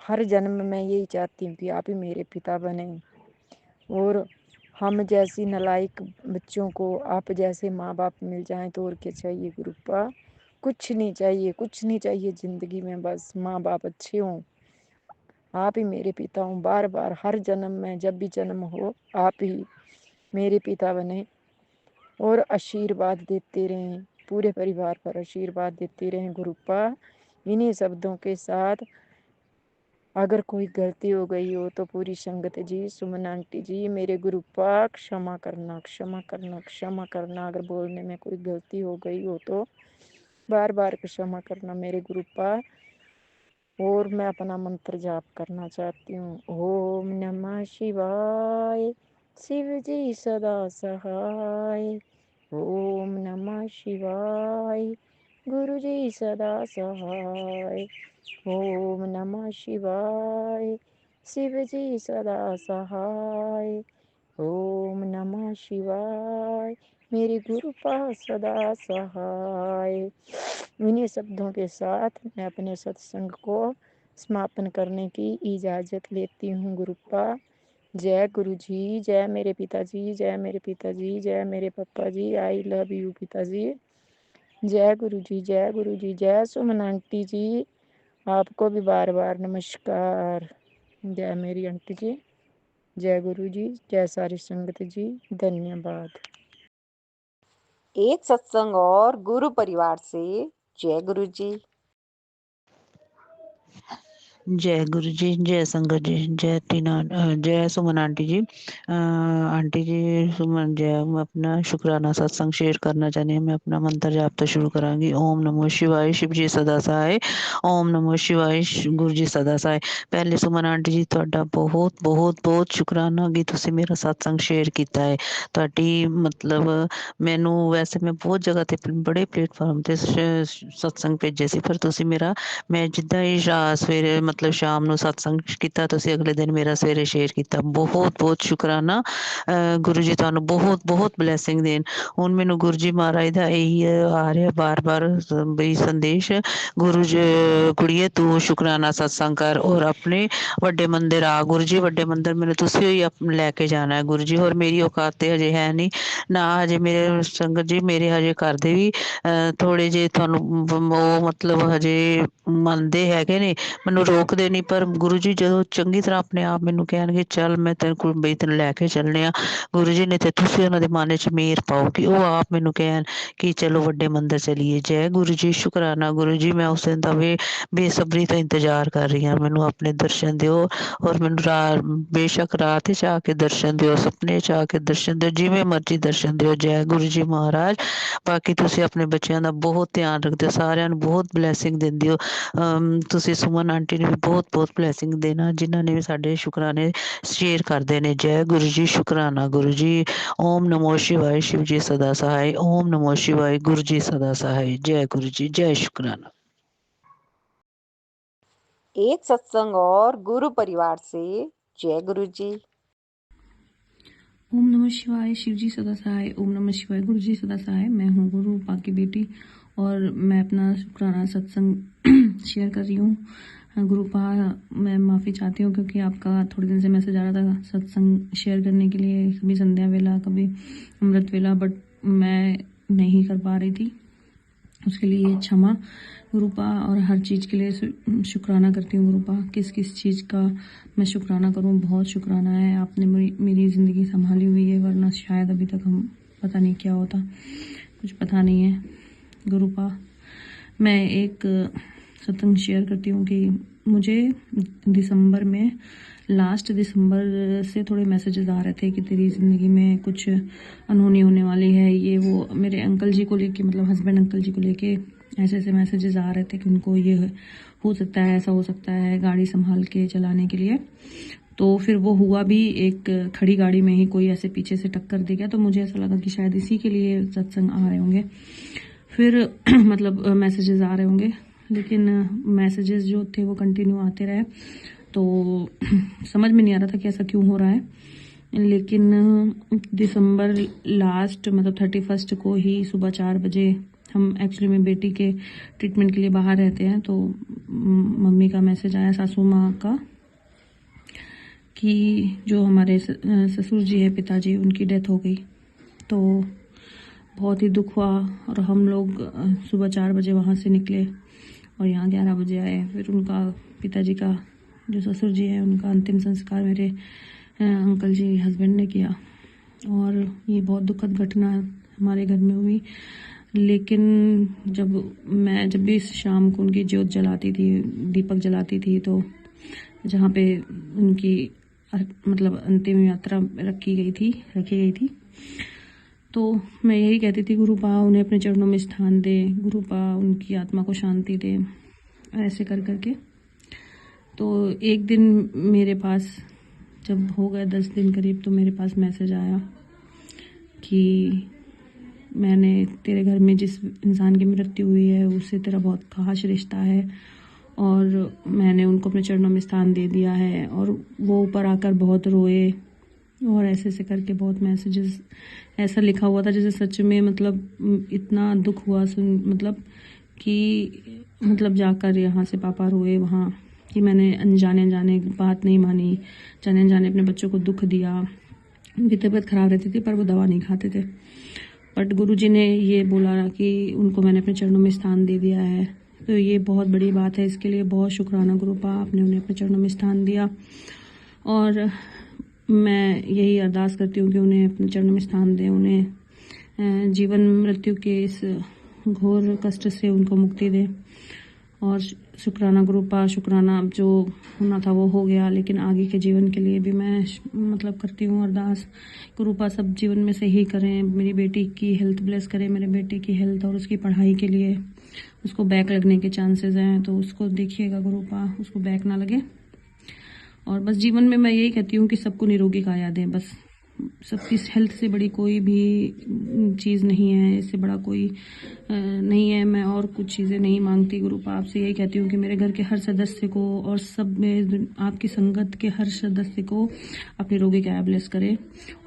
Speaker 1: हर जन्म में यही चाहती हूँ कि आप ही मेरे पिता बने और हम जैसी नालायक बच्चों को आप जैसे माँ बाप मिल जाएं तो और क्या चाहिए गुरुपा। कुछ नहीं चाहिए, कुछ नहीं चाहिए ज़िंदगी में, बस माँ बाप अच्छे हों। आप ही मेरे पिता हों, बार बार हर जन्म में जब भी जन्म हो आप ही मेरे पिता बने और आशीर्वाद देते रहें, पूरे परिवार पर आशीर्वाद देते रहें गुरुपा। इन्हीं शब्दों के साथ अगर कोई गलती हो गई हो तो पूरी संगत जी, सुमन आंटी जी, मेरे गुरुपा क्षमा करना, क्षमा करना, क्षमा करना। अगर बोलने में कोई गलती हो गई हो तो बार बार क्षमा करना मेरे गुरुपा। और मैं अपना मंत्र जाप करना चाहती हूँ। ओम नमः शिवाय, शिव जी सदा सहाय। ओम नमः शिवाय, गुरु जी सदा सहाय। ओम नमः शिवाय, शिव जी सदा सहाय। ओम नमः शिवाय, मेरे गुरु पास सदा सहाय। इन्हीं शब्दों के साथ मैं अपने सत्संग को समापन करने की इजाज़त लेती हूँ गुरुपा। जय गुरु जी, जय मेरे पिताजी, जय मेरे पिताजी, जय मेरे पापा जी। आई लव यू पिताजी। जय गुरु जी, जय गुरु जी, जय सुमन आंटी जी, आपको भी बार बार नमस्कार। जय मेरी आंटी जी, जय गुरु जी, जय सारी संगत जी, धन्यवाद।
Speaker 2: एक सत्संग और गुरु परिवार से। जय गुरु जी।
Speaker 9: जय गुरु जी, जय संगत जी, जय टीना, जय सुमन आंटी जी। आंटी जी सुमन जय, मैं अपना शुक्राना सत्संग शेयर करना चाहती हूँ। मैं अपना मंत्र जाप तो शुरू करांगी। ओम नमो शिवाय, शिव जी सदा सहाय। ओम नमो शिवाय, गुरु जी सदा सहाय। पहले सुमन आंटी जी ਤੁਹਾਡਾ बहुत बहुत बहुत शुक्राना कि ਤੁਸੀਂ मेरा सत्संग शेयर ਕੀਤਾ ਹੈ। ਤੁਹਾਡੀ मतलब ਮੈਨੂੰ ਵੈਸੇ ਮੈਂ ਬਹੁਤ ਜਗ੍ਹਾ ਤੇ ਬੜੇ ਪਲੇਟਫਾਰਮ ਤੇ ਸਤਸੰਗ ਭੇਜੇ ਸੀ, ਪਰ ਤੁਸੀਂ ਮੇਰਾ ਮੈਂ ਜਿੱਦਾਂ ਹੀ ਸਵੇਰੇ मतलब शाम ਨੂੰ ਸਤਸੰਗ ਕੀਤਾ, ਤੁਸੀਂ ਅਗਲੇ ਦਿਨ ਮੇਰਾ ਸਵੇਰੇ ਸ਼ੇਅਰ ਕੀਤਾ। ਬਹੁਤ ਬਹੁਤ ਸ਼ੁਕਰਾਨਾ। ਗੁਰੂ ਜੀ ਤੁਹਾਨੂੰ ਬਹੁਤ ਬਹੁਤ ਬਲੈਸਿੰਗ ਦੇਣ। ਹੁਣ ਮੈਨੂੰ ਗੁਰੂ ਜੀ ਮਹਾਰਾਜ ਦਾ ਇਹੀ ਆ ਰਿਹਾ ਬਾਰ-ਬਾਰ ਬਈ ਸੰਦੇਸ਼, ਗੁਰੂ ਜੀ ਕੁੜੀਏ ਤੂੰ ਸ਼ੁਕਰਾਨਾ ਸਤਸੰਗ ਕਰ ਔਰ ਆਪਣੇ ਵੱਡੇ ਮੰਦਿਰ ਆ। ਗੁਰੂ ਜੀ ਵੱਡੇ ਮੰਦਿਰ ਮੈਨੂੰ ਤੁਸੀਂ ਹੀ ਲੈ ਕੇ ਜਾਣਾ ਹੈ ਗੁਰੂ ਜੀ। ਹੋਰ ਮੇਰੀ ਔਕਾਤ ਤੇ ਹਜੇ ਹੈ ਨਹੀਂ ਨਾ, ਹਜੇ ਮੇਰੇ ਸੰਗਤ ਜੀ ਮੇਰੇ ਹਜੇ ਘਰ ਦੇ ਵੀ ਥੋੜੇ ਜਿਹੇ ਤੁਹਾਨੂੰ ਉਹ मतलब ਹਜੇ ਮੰਨਦੇ ਹੈਗੇ ਨੇ, ਮੈਨੂੰ ਰੋਕਦੇ ਨਹੀਂ, ਪਰ ਗੁਰੂ ਜੀ ਜਦੋਂ ਚੰਗੀ ਤਰ੍ਹਾਂ ਆਪਣੇ ਆਪ ਮੈਨੂੰ ਕਹਿਣਗੇ ਚੱਲ ਮੈਂ ਤੈਨੂੰ ਕੋਈ ਬਈ ਤੈਨੂੰ ਲੈ ਕੇ ਚੱਲਣੇ ਆ ਗੁਰੂ ਜੀ ਨੇ, ਤੇ ਤੁਸੀਂ ਉਹਨਾਂ ਦੇ ਮਨ 'ਚ ਮਿਹਰ ਪਾਓ ਕਿ ਉਹ ਆਪ ਮੈਨੂੰ ਕਹਿਣ ਕਿ ਚਲੋ ਵੱਡੇ ਮੰਦਿਰ ਚਲੀਏ। ਜੈ ਗੁਰੂ ਜੀ, ਸ਼ੁਕਰਾਨਾ ਗੁਰੂ ਜੀ। ਮੈਂ ਉਸ ਦਿਨ ਦਾ ਬੇਸਬਰੀ ਤੋਂ ਇੰਤਜ਼ਾਰ ਕਰ ਰਹੀ ਹਾਂ। ਮੈਨੂੰ ਆਪਣੇ ਦਰਸ਼ਨ ਦਿਓ ਔਰ ਮੈਨੂੰ ਬੇਸ਼ੱਕ ਰਾਤ 'ਚ ਆ ਕੇ ਦਰਸ਼ਨ ਦਿਓ, ਸੁਪਨੇ 'ਚ ਆ ਕੇ ਦਰਸ਼ਨ ਦਿਓ, ਜਿਵੇਂ ਮਰਜ਼ੀ ਦਰਸ਼ਨ ਦਿਓ। ਜੈ ਗੁਰੂ ਜੀ ਮਹਾਰਾਜ। ਬਾਕੀ ਤੁਸੀਂ ਆਪਣੇ ਬੱਚਿਆਂ ਦਾ ਬਹੁਤ ਧਿਆਨ ਰੱਖਦੇ ਹੋ, ਸਾਰਿਆਂ ਨੂੰ ਬਹੁਤ ਬਲੈਸਿੰਗ ਦਿੰਦੇ ਹੋ। ਤੁਸੀਂ ਸੁਮਨ ਆਂਟੀ ਨੂੰ ਵੀ ਬਹੁਤ ਬਹੁਤ ਬਲੈਸਿੰਗ ਦੇਣਾ, ਜਿਨ੍ਹਾਂ ਨੇ ਵੀ ਸਾਡੇ ਸ਼ੁਕਰਾਨੇ ਸ਼ੇਅਰ ਕਰਦੇ ਨੇ। ਜੈ ਗੁਰੂ ਜੀ, ਸ਼ੁਕਰਾਨਾ ਗੁਰੂ ਜੀ। ओम नमो शिवाय, शिव जी सदा सहाय। ओम नमो शिवाय, गुरु जी सदा सहाय। जय गुरु जी, जय शुक्राना।
Speaker 2: एक सत्संग और गुरु परिवार से। जय गुरु जी।
Speaker 10: ओम नमः शिवाय, शिव जी सदा सहाय। ओम नमः शिवाय, गुरु जी सदा सहाय। मैं हूँ गुरु रूपा की बेटी और मैं अपना शुक्राना सत्संग शेयर कर रही हूँ। गुरुपा, मैं माफ़ी चाहती हूँ क्योंकि आपका थोड़े दिन से मैसेज आ रहा था सत्संग शेयर करने के लिए, कभी संध्या वेला कभी अमृत वेला, बट मैं नहीं कर पा रही थी, उसके लिए क्षमा गुरुपा। और हर चीज़ के लिए शुक्राना करती हूँ गुरुपा। किस किस चीज़ का मैं शुक्राना करूँ, बहुत शुक्राना है। आपने मेरी ज़िंदगी संभाली हुई है, वरना शायद अभी तक हम पता नहीं क्या होता, कुछ पता नहीं है गुरुपा। मैं एक सत्संग शेयर करती हूँ कि मुझे दिसंबर में, लास्ट दिसंबर से थोड़े मैसेजेस आ रहे थे कि तेरी ज़िंदगी में कुछ अनहोनी होने वाली है, ये वो। मेरे अंकल जी को लेके, मतलब हस्बैंड अंकल जी को लेके ऐसे ऐसे मैसेजेस आ रहे थे कि उनको ये हो सकता है, ऐसा हो सकता है, गाड़ी संभाल के चलाने के लिए। तो फिर वो हुआ भी, एक खड़ी गाड़ी में ही कोई ऐसे पीछे से टक्कर दे गया। तो मुझे ऐसा लगा कि शायद इसी के लिए सत्संग आ रहे होंगे, फिर मतलब मैसेजेस आ रहे होंगे, लेकिन मैसेजेस जो थे वो कंटिन्यू आते रहे। तो समझ में नहीं आ रहा था कि ऐसा क्यों हो रहा है। लेकिन दिसंबर लास्ट, मतलब 31 को ही सुबह 4 बजे, हम एक्चुअली में बेटी के ट्रीटमेंट के लिए बाहर रहते हैं, तो मम्मी का मैसेज आया, सासू माँ का, कि जो हमारे ससुर जी है, पिताजी, उनकी डेथ हो गई। तो बहुत ही दुख हुआ और हम लोग सुबह 4 बजे वहाँ से निकले और यहाँ 11 बजे आए। फिर उनका, पिताजी का, जो ससुर जी है, उनका अंतिम संस्कार मेरे अंकल जी हस्बैंड ने किया। और ये बहुत दुखद घटना हमारे घर में हुई। लेकिन जब भी शाम को उनकी ज्योत जलाती थी, दीपक जलाती थी, तो जहाँ पे उनकी मतलब अंतिम यात्रा रखी गई थी, तो मैं यही कहती थी, गुरुपा उन्हें अपने चरणों में स्थान दे, गुरुपा उनकी आत्मा को शांति दे, ऐसे कर करके। तो एक दिन मेरे पास जब हो गए 10 दिन करीब, तो मेरे पास मैसेज आया कि मैंने तेरे घर में जिस इंसान की मृत्यु हुई है उससे तेरा बहुत खास रिश्ता है और मैंने उनको अपने चरणों में स्थान दे दिया है। और वो ऊपर आकर बहुत रोए और ऐसे ऐसे करके बहुत मैसेजेस, ऐसा लिखा हुआ था जैसे सच में, मतलब इतना दुख हुआ मतलब कि मतलब जाकर यहाँ से पापा रोए वहाँ, कि मैंने अनजाने बात नहीं मानी, जाने अपने बच्चों को दुख दिया। उनकी तबीयत ख़राब रहती थी पर वो दवा नहीं खाते थे, बट गुरुजी ने ये बोला कि उनको मैंने अपने चरणों में स्थान दे दिया है। तो ये बहुत बड़ी बात है, इसके लिए बहुत शुक्राना गुरुपा, आपने उन्हें अपने चरणों में स्थान दिया। और मैं यही अरदास करती हूँ कि उन्हें अपने चरणों में स्थान दें, उन्हें जीवन मृत्यु के इस घोर कष्ट से उनको मुक्ति दें और शुक्राना गुरुपा, शुक्राना अब जो होना था वो हो गया, लेकिन आगे के जीवन के लिए भी मैं मतलब करती हूँ अरदास। गुरुपा सब जीवन में सही करें, मेरी बेटी की हेल्थ ब्लेस करें, मेरे बेटे की हेल्थ और उसकी पढ़ाई के लिए। उसको बैक लगने के चांसेस हैं, तो उसको देखिएगा गुरुपा, उसको बैक ना लगे। और बस जीवन में मैं यही कहती हूँ कि सबको निरोगी काया दें, बस सबकी हेल्थ से बड़ी कोई भी चीज़ नहीं है, इससे बड़ा कोई नहीं है। मैं और कुछ चीज़ें नहीं मांगती गुरुपा, आपसे यही कहती हूँ कि मेरे घर के हर सदस्य को और सब में आपकी संगत के हर सदस्य को अपनी रोगी काया ब्लेस करे।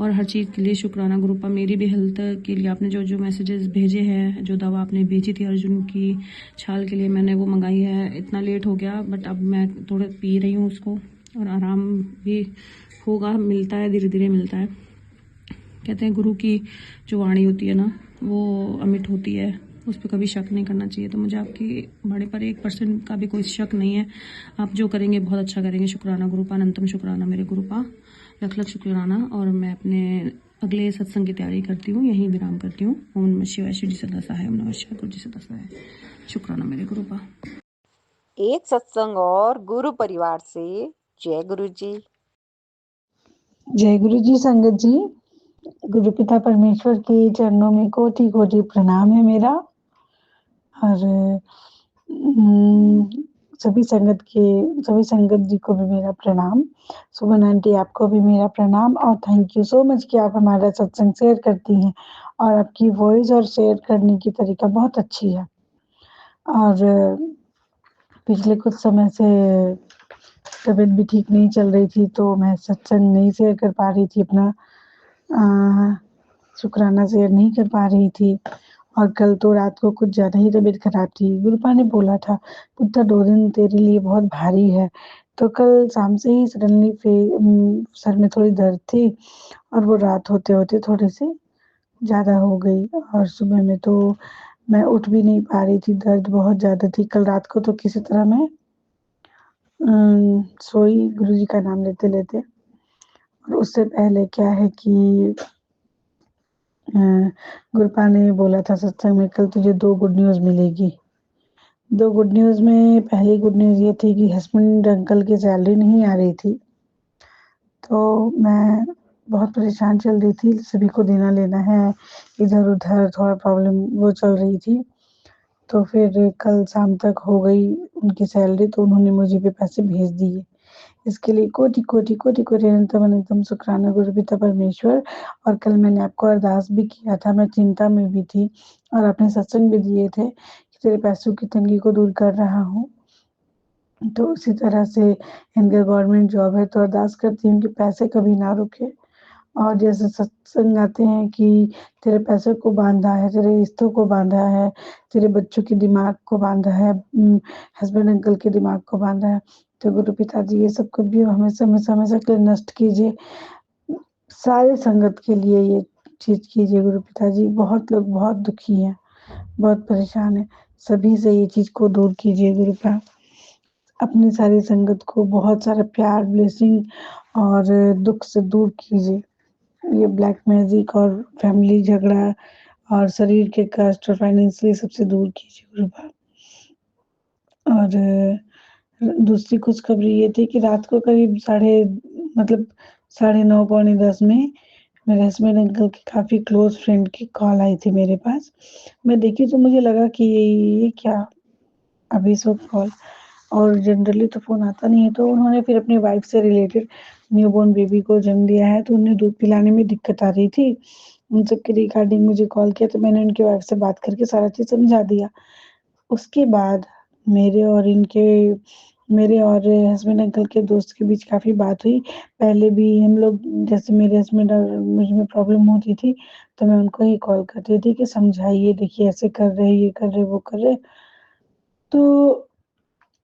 Speaker 10: और हर चीज़ के लिए शुक्राना गुरुपा, मेरी भी हेल्थ के लिए आपने जो जो मैसेजेस भेजे हैं, जो दवा आपने भेजी थी अर्जुन की छाल के लिए, मैंने वो मंगाई है। इतना लेट हो गया बट अब मैं थोड़ा पी रही हूँ उसको और आराम भी होगा, मिलता है, धीरे धीरे मिलता है। कहते हैं गुरु की जो वाणी होती है ना वो अमिट होती है, उस पर कभी शक नहीं करना चाहिए। तो मुझे आपकी वाणी पर 1% का भी कोई शक नहीं है। आप जो करेंगे बहुत अच्छा करेंगे। शुक्राना गुरुपा, अनंतम शुक्राना मेरे गुरुपा, लख लख शुक्राना। और मैं अपने अगले सत्संग की तैयारी करती हूँ, यहीं विराम करती हूँ। ओम नमः शिवाय, शिव जी सदा सहाय। ओम नमः शिवाय, गुरु जी सदा सहाय। शुक्राना मेरे गुरुपा।
Speaker 2: एक सत्संग और गुरु परिवार से जय गुरु जी।
Speaker 4: जय गुरु जी। संगत जी, गुरु पिता परमेश्वर के चरणों में कोटि कोटि प्रणाम है मेरा। और सभी संगत जी को भी मेरा प्रणाम। सुमन आंटी, आपको भी मेरा प्रणाम और थैंक यू सो मच कि आप हमारा सत्संग शेयर करती हैं और आपकी वॉइस और शेयर करने की तरीका बहुत अच्छी है। और पिछले कुछ समय से तबीयत भी ठीक नहीं चल रही थी, तो मैं सत्संग नहीं शेयर कर पा रही थी, अपना शुक्राना शेयर नहीं कर पा रही थी। और कल तो रात को कुछ ज़्यादा ही तबीयत खराब थी। गुरुपा ने बोला था, पुत्र 2 दिन तेरे लिए बहुत भारी है। तो कल शाम से ही सडनली सर में थोड़ी दर्द थी और वो रात होते-होते थोड़ी-सी ज़्यादा हो गई और सुबह में तो मैं उठ भी नहीं पा रही थी, दर्द बहुत ज़्यादा थी। कल रात को तो किसी तरह मैं सोई गुरुजी का नाम लेते-लेते। और उससे पहले क्या है कि गुरुपा ने बोला था सत्संग में, कल तुझे 2 गुड न्यूज़ मिलेगी। 2 गुड न्यूज़ में पहली गुड न्यूज़ ये थी कि हस्बैंड अंकल की सैलरी नहीं आ रही थी। तो मैं बहुत परेशान चल रही थी, सभी को देना लेना है, इधर-उधर थोड़ा प्रॉब्लम वो चल रही थी। तो फिर कल शाम तक हो गई उनकी सैलरी, तो उन्होंने मुझे भी पैसे भेज दिए। इसके लिए कोटि-कोटि अनंतम अनंतम शुक्राना गुरु पिता परमेश्वर। और कल मैंने आपको अरदास भी किया था, मैं चिंता में भी थी और आपने सत्संग भी दिए थे कि तेरे पैसों की तंगी को दूर कर रहा हूँ। तो उसी तरह से इनका गवर्नमेंट जॉब है, तो अरदास करती हूँ कि पैसे कभी ना रुके। और जैसे सत्संग आते हैं कि तेरे पैसों को बाँधा है, तेरे रिश्तों को बाँधा है, तेरे बच्चों के दिमाग को बाँधा है, हस्बैंड अंकल के दिमाग को बाँधा है। तो गुरु पिताजी ये सब कभी हमेशा के लिए नष्ट कीजिए। सारे संगत के लिए ये चीज़ कीजिए गुरु पिताजी। बहुत लोग बहुत दुखी हैं, बहुत परेशान हैं, सभी से ये चीज़ को दूर कीजिए गुरुपा। अपनी सारी संगत को बहुत सारा प्यार, ब्लेसिंग और दुःख से दूर कीजिए। ये ब्लैक मैजिक और फैमिली झगड़ा और शरीर के कष्ट और फाइनेंशियली सबसे दूर कीजिए गुरुपा। और दूसरी खुशखबरी ये थी कि रात को करीब 9:30 पौने 10 में मेरे हस्बैंड अंकल के काफ़ी क्लोज़ फ्रेंड की कॉल आई थी मेरे पास। मैं देखी तो मुझे लगा कि ये क्या अभी इस वक़्त कॉल, और जनरली तो फ़ोन आता नहीं है। तो उन्होंने फिर अपनी वाइफ़ से रिलेटेड न्यूबॉर्न बेबी को जन्म दिया है, तो उन्हें दूध पिलाने में दिक्कत आ रही थी। उन सब के रिगार्डिंग मुझे कॉल किया, तो मैंने उनकी वाइफ़ से बात करके सारा चीज़ समझा दिया। उसके बाद मेरे और हस्बैंड अंकल के दोस्त के बीच काफ़ी बात हुई। पहले भी हम लोग, जैसे मेरे हस्बैंड और मुझ में प्रॉब्लम होती थी, तो मैं उनको ही कॉल करती थी कि समझाइए, देखिए ऐसे कर रहे, ये कर रहे, वो कर रहे। तो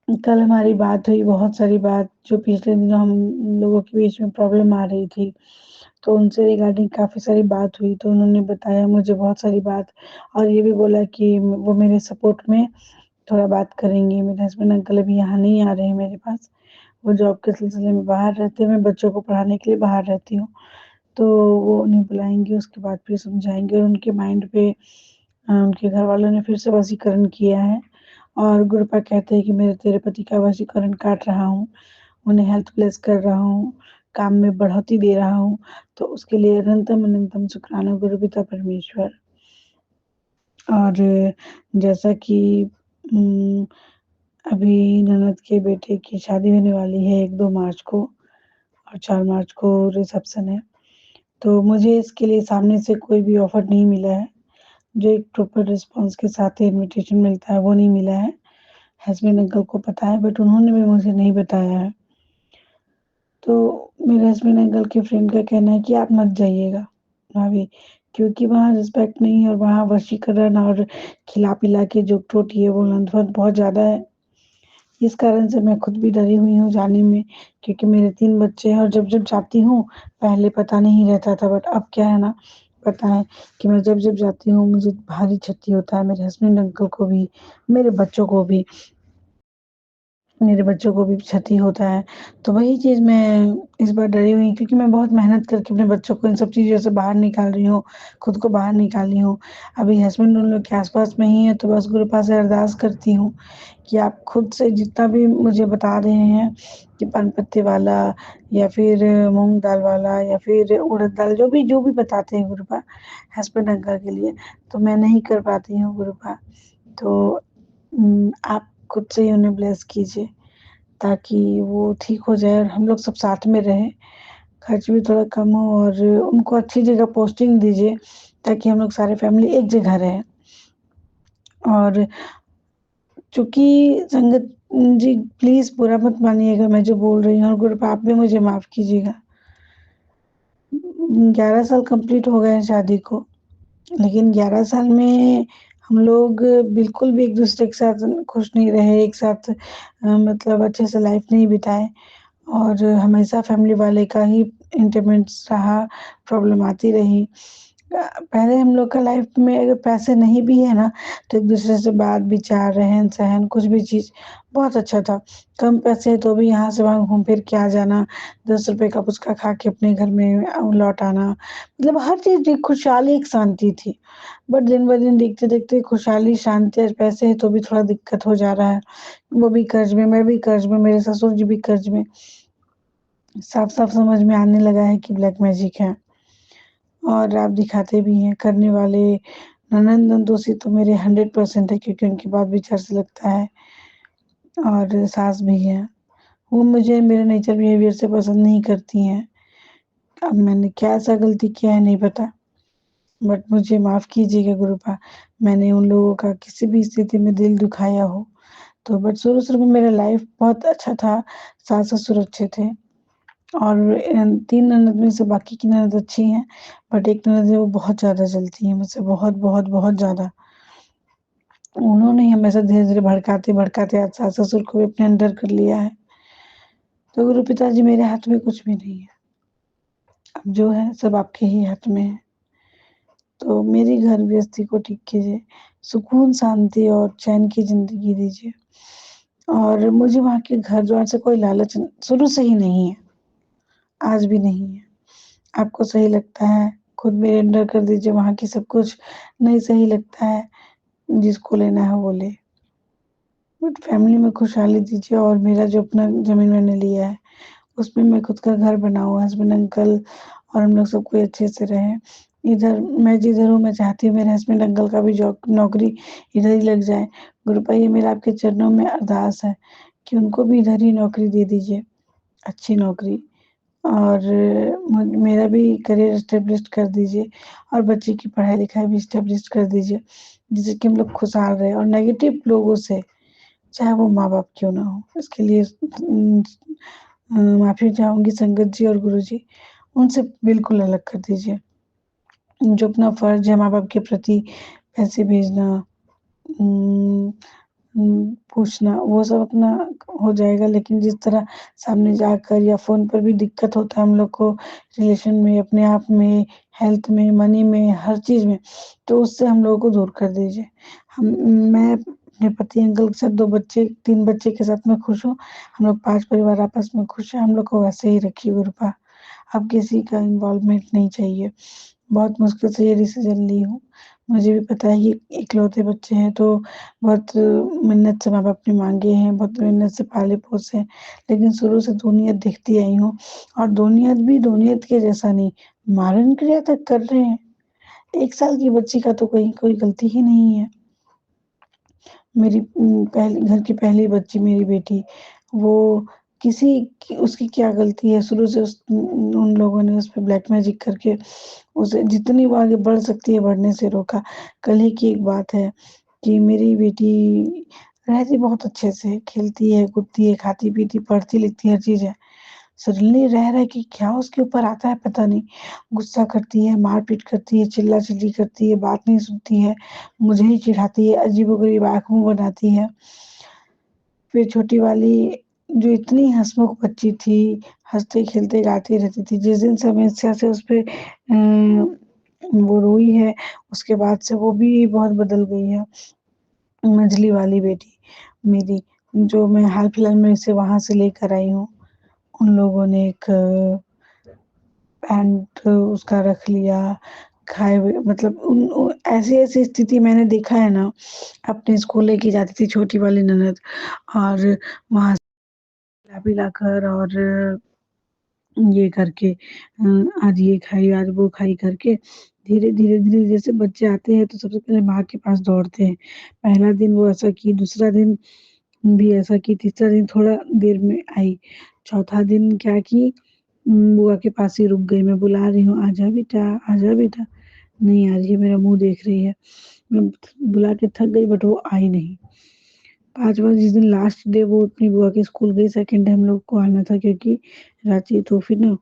Speaker 4: कल हमारी बात हुई, बहुत सारी बात जो पिछले दिनों हम लोगों के बीच में प्रॉब्लम आ रही थी, तो उनसे रिगार्डिंग काफ़ी सारी बात हुई। तो उन्होंने बताया मुझे बहुत सारी बात और ये भी बोला कि वो मेरे सपोर्ट में थोड़ा बात करेंगे। मेरे हस्बैंड अंकल अभी यहाँ नहीं आ रहे हैं मेरे पास, वो जॉब के सिलसिले में बाहर रहते हैं, मैं बच्चों को पढ़ाने के लिए बाहर रहती हूँ। तो वो उन्हें बुलाएँगे, उसके बाद फिर समझाएँगे। और उनके माइंड पे उनके घरवालों ने फिर से वशीकरण किया है और गुरुपा कहते हैं कि मेरे तेरे पति का वशीकरण काट रहा हूँ, उन्हें हेल्थ ब्लेस कर रहा हूँ, काम में बढ़ोतरी दे रहा हूँ, तो उसके लिए अनंतम अनंतम शुक्राना गुरु पिता परमेश्वर। और जैसा कि अभी ननद के बेटे की शादी होने वाली है 1-2 मार्च को और 4 मार्च को रिसेप्शन है। तो मुझे इसके लिए सामने से कोई भी ऑफ़र नहीं मिला है। जो एक प्रॉपर रिस्पॉन्स के साथ इन्विटेशन मिलता है वो नहीं मिला है। हस्बैंड अंकल को पता है बट उन्होंने भी मुझे नहीं बताया है। तो मेरे हस्बैंड अंकल के फ्रेंड का कहना है कि आप मत जाइएगा भाभी, क्योंकि वहाँ रिस्पेक्ट नहीं है और वहाँ वशीकरण और खिला-पिला के जो टोटी है वो लंथपत बहुत ज़्यादा है। इस कारण से मैं खुद भी डरी हुई हूँ जाने में, क्योंकि मेरे 3 बच्चे हैं और जब-जब जाती हूँ, पहले पता नहीं रहता था बट अब क्या है ना, पता है कि मैं जब-जब जाती हूँ मुझे भारी क्षति होता है, मेरे हस्बैंड अंकल को भी, मेरे बच्चों को भी। मेरे बच्चों को भी क्षति होता है। तो वही चीज़ मैं इस बार डरी हुई हूँ क्योंकि मैं बहुत मेहनत करके अपने बच्चों को इन सब चीज़ों से बाहर निकाल रही हूँ, खुद को बाहर निकाली हूँ। अभी हस्बैंड उन लोग के आस-पास में ही है तो बस गुरुपा से अरदास करती हूँ कि आप खुद से जितना भी मुझे बता रहे हैं कि पान पत्ते वाला या फिर मूँग दाल वाला या फिर उड़द दाल जो भी बताते हैं गुरुपा हस्बैंड अंकल के लिए, तो मैं नहीं कर पाती हूँ गुरुपा। तो आप खुद से ही उन्हें ब्लेस कीजिए ताकि वो ठीक हो जाए और हम लोग सब साथ में रहें। खर्च भी थोड़ा कम हो और उनको अच्छी जगह पोस्टिंग दीजिए ताकि हम लोग सारे फैमिली एक जगह रहें। और चूँकि संगत जी प्लीज़ बुरा मत मानिएगा मैं जो बोल रही हूँ और गुरुपा आप भी मुझे माफ़ कीजिएगा। 11 साल कंप्लीट हो गए हैं शादी को, लेकिन 11 साल में हम लोग बिल्कुल भी एक-दूसरे के साथ खुश नहीं रहे, एक साथ मतलब अच्छे से लाइफ़ नहीं बिताए और हमेशा फैमिली वाले का ही इंटरमेंट्स रहा, प्रॉब्लम आती रही। पहले हम लोग का लाइफ़ में अगर पैसे नहीं भी है ना, तो एक-दूसरे से बात-विचार, रहन-सहन कुछ भी चीज़ बहुत अच्छा था। कम पैसे हैं तो भी यहाँ से वहाँ घूम फिर के आ जाना, ₹10 का पुचका खा के अपने घर में लौट आना। मतलब हर चीज़ एक खुशहाली, एक शांति थी। बट दिन-ब-दिन देखते-देखते खुशहाली, शांति और पैसे हैं तो भी थोड़ा दिक्कत हो जा रहा है। वो भी कर्ज़ में, मैं भी कर्ज़ में, मेरे ससुर जी भी कर्ज़ में। साफ-साफ समझ में आने लगा है कि ब्लैक मैजिक है और आप दिखाते भी हैं, करने वाले ननंद-नंदोसी तो मेरे 100% है क्योंकि उनकी बात विचार से लगता है और सास भी हैं। वो मुझे मेरे नेचर बिहेवियर से पसंद नहीं करती हैं। अब मैंने क्या ऐसा गलती किया है नहीं पता, बट मुझे माफ़ कीजिएगा गुरुपा, मैंने उन लोगों का किसी भी स्थिति में दिल दुखाया हो। तो बट शुरू-शुरू में मेरा लाइफ़ बहुत अच्छा था, सास-ससुर अच्छे थे। और 3 ननद में से बाकी की ननद अच्छी हैं, बट एक ननद है वो बहुत ज़्यादा जलती है मुझसे बहुत, बहुत, बहुत ज़्यादा। उन्होंने ही हमेशा धीरे-धीरे भड़काते-भड़काते आज सास-ससुर को भी अपने अंडर कर लिया है। तो गुरु पिताजी मेरे हाथ में कुछ भी नहीं है। अब जो है सब आपके ही हाथ में है। तो मेरी घर गृहस्थी को ठीक कीजिए, सुकून, शांति और चैन की ज़िंदगी दीजिए। और मुझे वहाँ के घर-द्वार से कोई लालच शुरू से ही नहीं है, आज भी नहीं है। आपको सही लगता है, खुद मेरे अंडर कर दीजिए वहाँ की सब कुछ, नहीं सही लगता है, जिसको लेना है वो ले। बट फैमिली में खुशहाली दीजिए और मेरा जो अपना ज़मीन मैंने लिया है, उसमें मैं खुद का घर बनाऊँ, हस्बैंड अंकल और हम लोग सब कोई अच्छे से रहें। इधर मैं जिधर हूँ, मैं चाहती हूँ मेरे हस्बैंड अंकल का भी जॉब नौकरी इधर ही लग जाए। गुरुपा ये मेरा आपके चरणों में अरदास है कि उनको भी इधर ही नौकरी दे दीजिए, अच्छी नौकरी। और मेरा भी करियर एस्टेब्लिश कर दीजिए और बच्चे की पढ़ाई-लिखाई भी एस्टेब्लिश कर दीजिए, जिससे कि हम लोग खुशहाल रहें और नेगेटिव लोगों से, चाहे वो माँ-बाप क्यों ना हो, इसके लिए माफ़ी चाहूँगी संगत जी और गुरुजी, उनसे बिल्कुल अलग कर दीजिए। जो अपना फ़र्ज़ है माँ-बाप के प्रति पैसे भेजना उम पूछना वो सब अपना हो जाएगा, लेकिन जिस तरह सामने जाकर या फ़ोन पर भी दिक्कत होता है हम लोग को रिलेशन में, अपने आप में, हेल्थ में, मनी में, हर चीज़ में, तो उससे हम लोगों को दूर कर दीजिए। मैं अपने पति अंकल के साथ 2 बच्चे 3 बच्चे के साथ मैं खुश हूँ। हम लोग 5 परिवार आपस में खुश हैं, हम लोग को वैसे ही रखिए गुरुपा। अब किसी का इन्वॉल्वमेंट नहीं चाहिए। बहुत मुश्किल से ये डिसीज़न ली हूँ, मुझे भी पता है कि इकलौते बच्चे हैं तो बहुत मिन्नत से माँ-बाप ने माँगे हैं, बहुत मिन्नत से पाले-पोसे हैं। लेकिन शुरू से दो नियत देखती आई हूँ और दो नियत भी दो नियत के जैसा नहीं, मारण क्रिया तक कर रहे हैं। 1 साल की बच्ची का तो कहीं कोई गलती ही नहीं है। मेरी पहली घर की पहली बच्ची मेरी बेटी, वो किसी की उसकी क्या गलती है? शुरू से उन लोगों ने उस पे ब्लैक मैजिक करके उसे जितनी वो आगे बढ़ सकती है बढ़ने से रोका। कल ही की एक बात है कि मेरी बेटी रहती बहुत अच्छे से, खेलती है, कूदती है, खाती-पीती, पढ़ती-लिखती हर चीज़ है। सडनली रह के क्या उसके ऊपर आता है पता नहीं। गुस्सा करती है, मार-पीट करती है, चिल्ला-चिल्ली करती है, बात नहीं सुनती है, मुझे ही चिढ़ाती है, अजीबो-गरीब आँख-मुँह बनाती है। फिर छोटी वाली जो इतनी हँसमुख बच्ची थी, हँसते-खेलते गाती रहती थी, जिस दिन समस्या से उस पे वो रोई है, उसके बाद से वो भी बहुत बदल गई है। मझली वाली बेटी मेरी, जो मैं हाल-फिलहाल में इसे वहाँ से लेकर आई हूँ, उन लोगों ने एक पैंट उसका रख लिया, खाए हुए मतलब उन ऐसी-ऐसी स्थिति मैंने देखा है ना, अपने स्कूल लेके जाती थी छोटी वाली ननद और वहाँ पिला-पिला कर और ये करके आज ये खाई, आज वो खाई करके धीरे-धीरे जैसे बच्चे आते हैं तो सबसे पहले माँ के पास दौड़ते हैं। पहला दिन वो ऐसा की, दूसरा दिन भी ऐसा की, तीसरा दिन थोड़ा देर में आई, चौथा दिन क्या की बुआ के पास ही रुक गई। मैं बुला रही हूँ, "आजा बेटा, आजा बेटा।" नहीं आ रही है, मेरा मुँह देख रही है। मैं बुला के थक गई बट वो आई नहीं। 5वाँ जिस दिन लास्ट डे वो अपनी बुआ के स्कूल गई, सेकंड डे हम लोग को आना था क्योंकि रांची तो फिर ना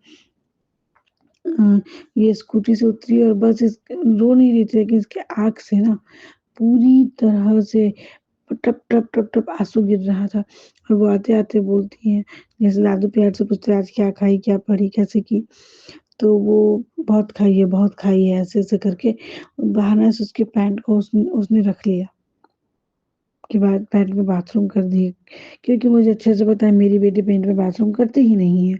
Speaker 4: ये स्कूटी से उतरी और बस रो नहीं रही थी लेकिन इसकी आँख से ना पूरी तरह से टप टप टप टप आँसू गिर रहा था और वो आते-आते बोलती हैं, जैसे दादू प्यार से पूछते हैं, "आज क्या खाई, क्या पढ़ी, कैसे की?" तो वो बहुत खाई है, ऐसे-ऐसे करके बहाना से उसके पैंट को उसने उसने रख लिया कि बाद पैंट में बाथरूम कर दिए, क्योंकि मुझे अच्छे से पता है मेरी बेटी पैंट में बाथरूम करती ही नहीं है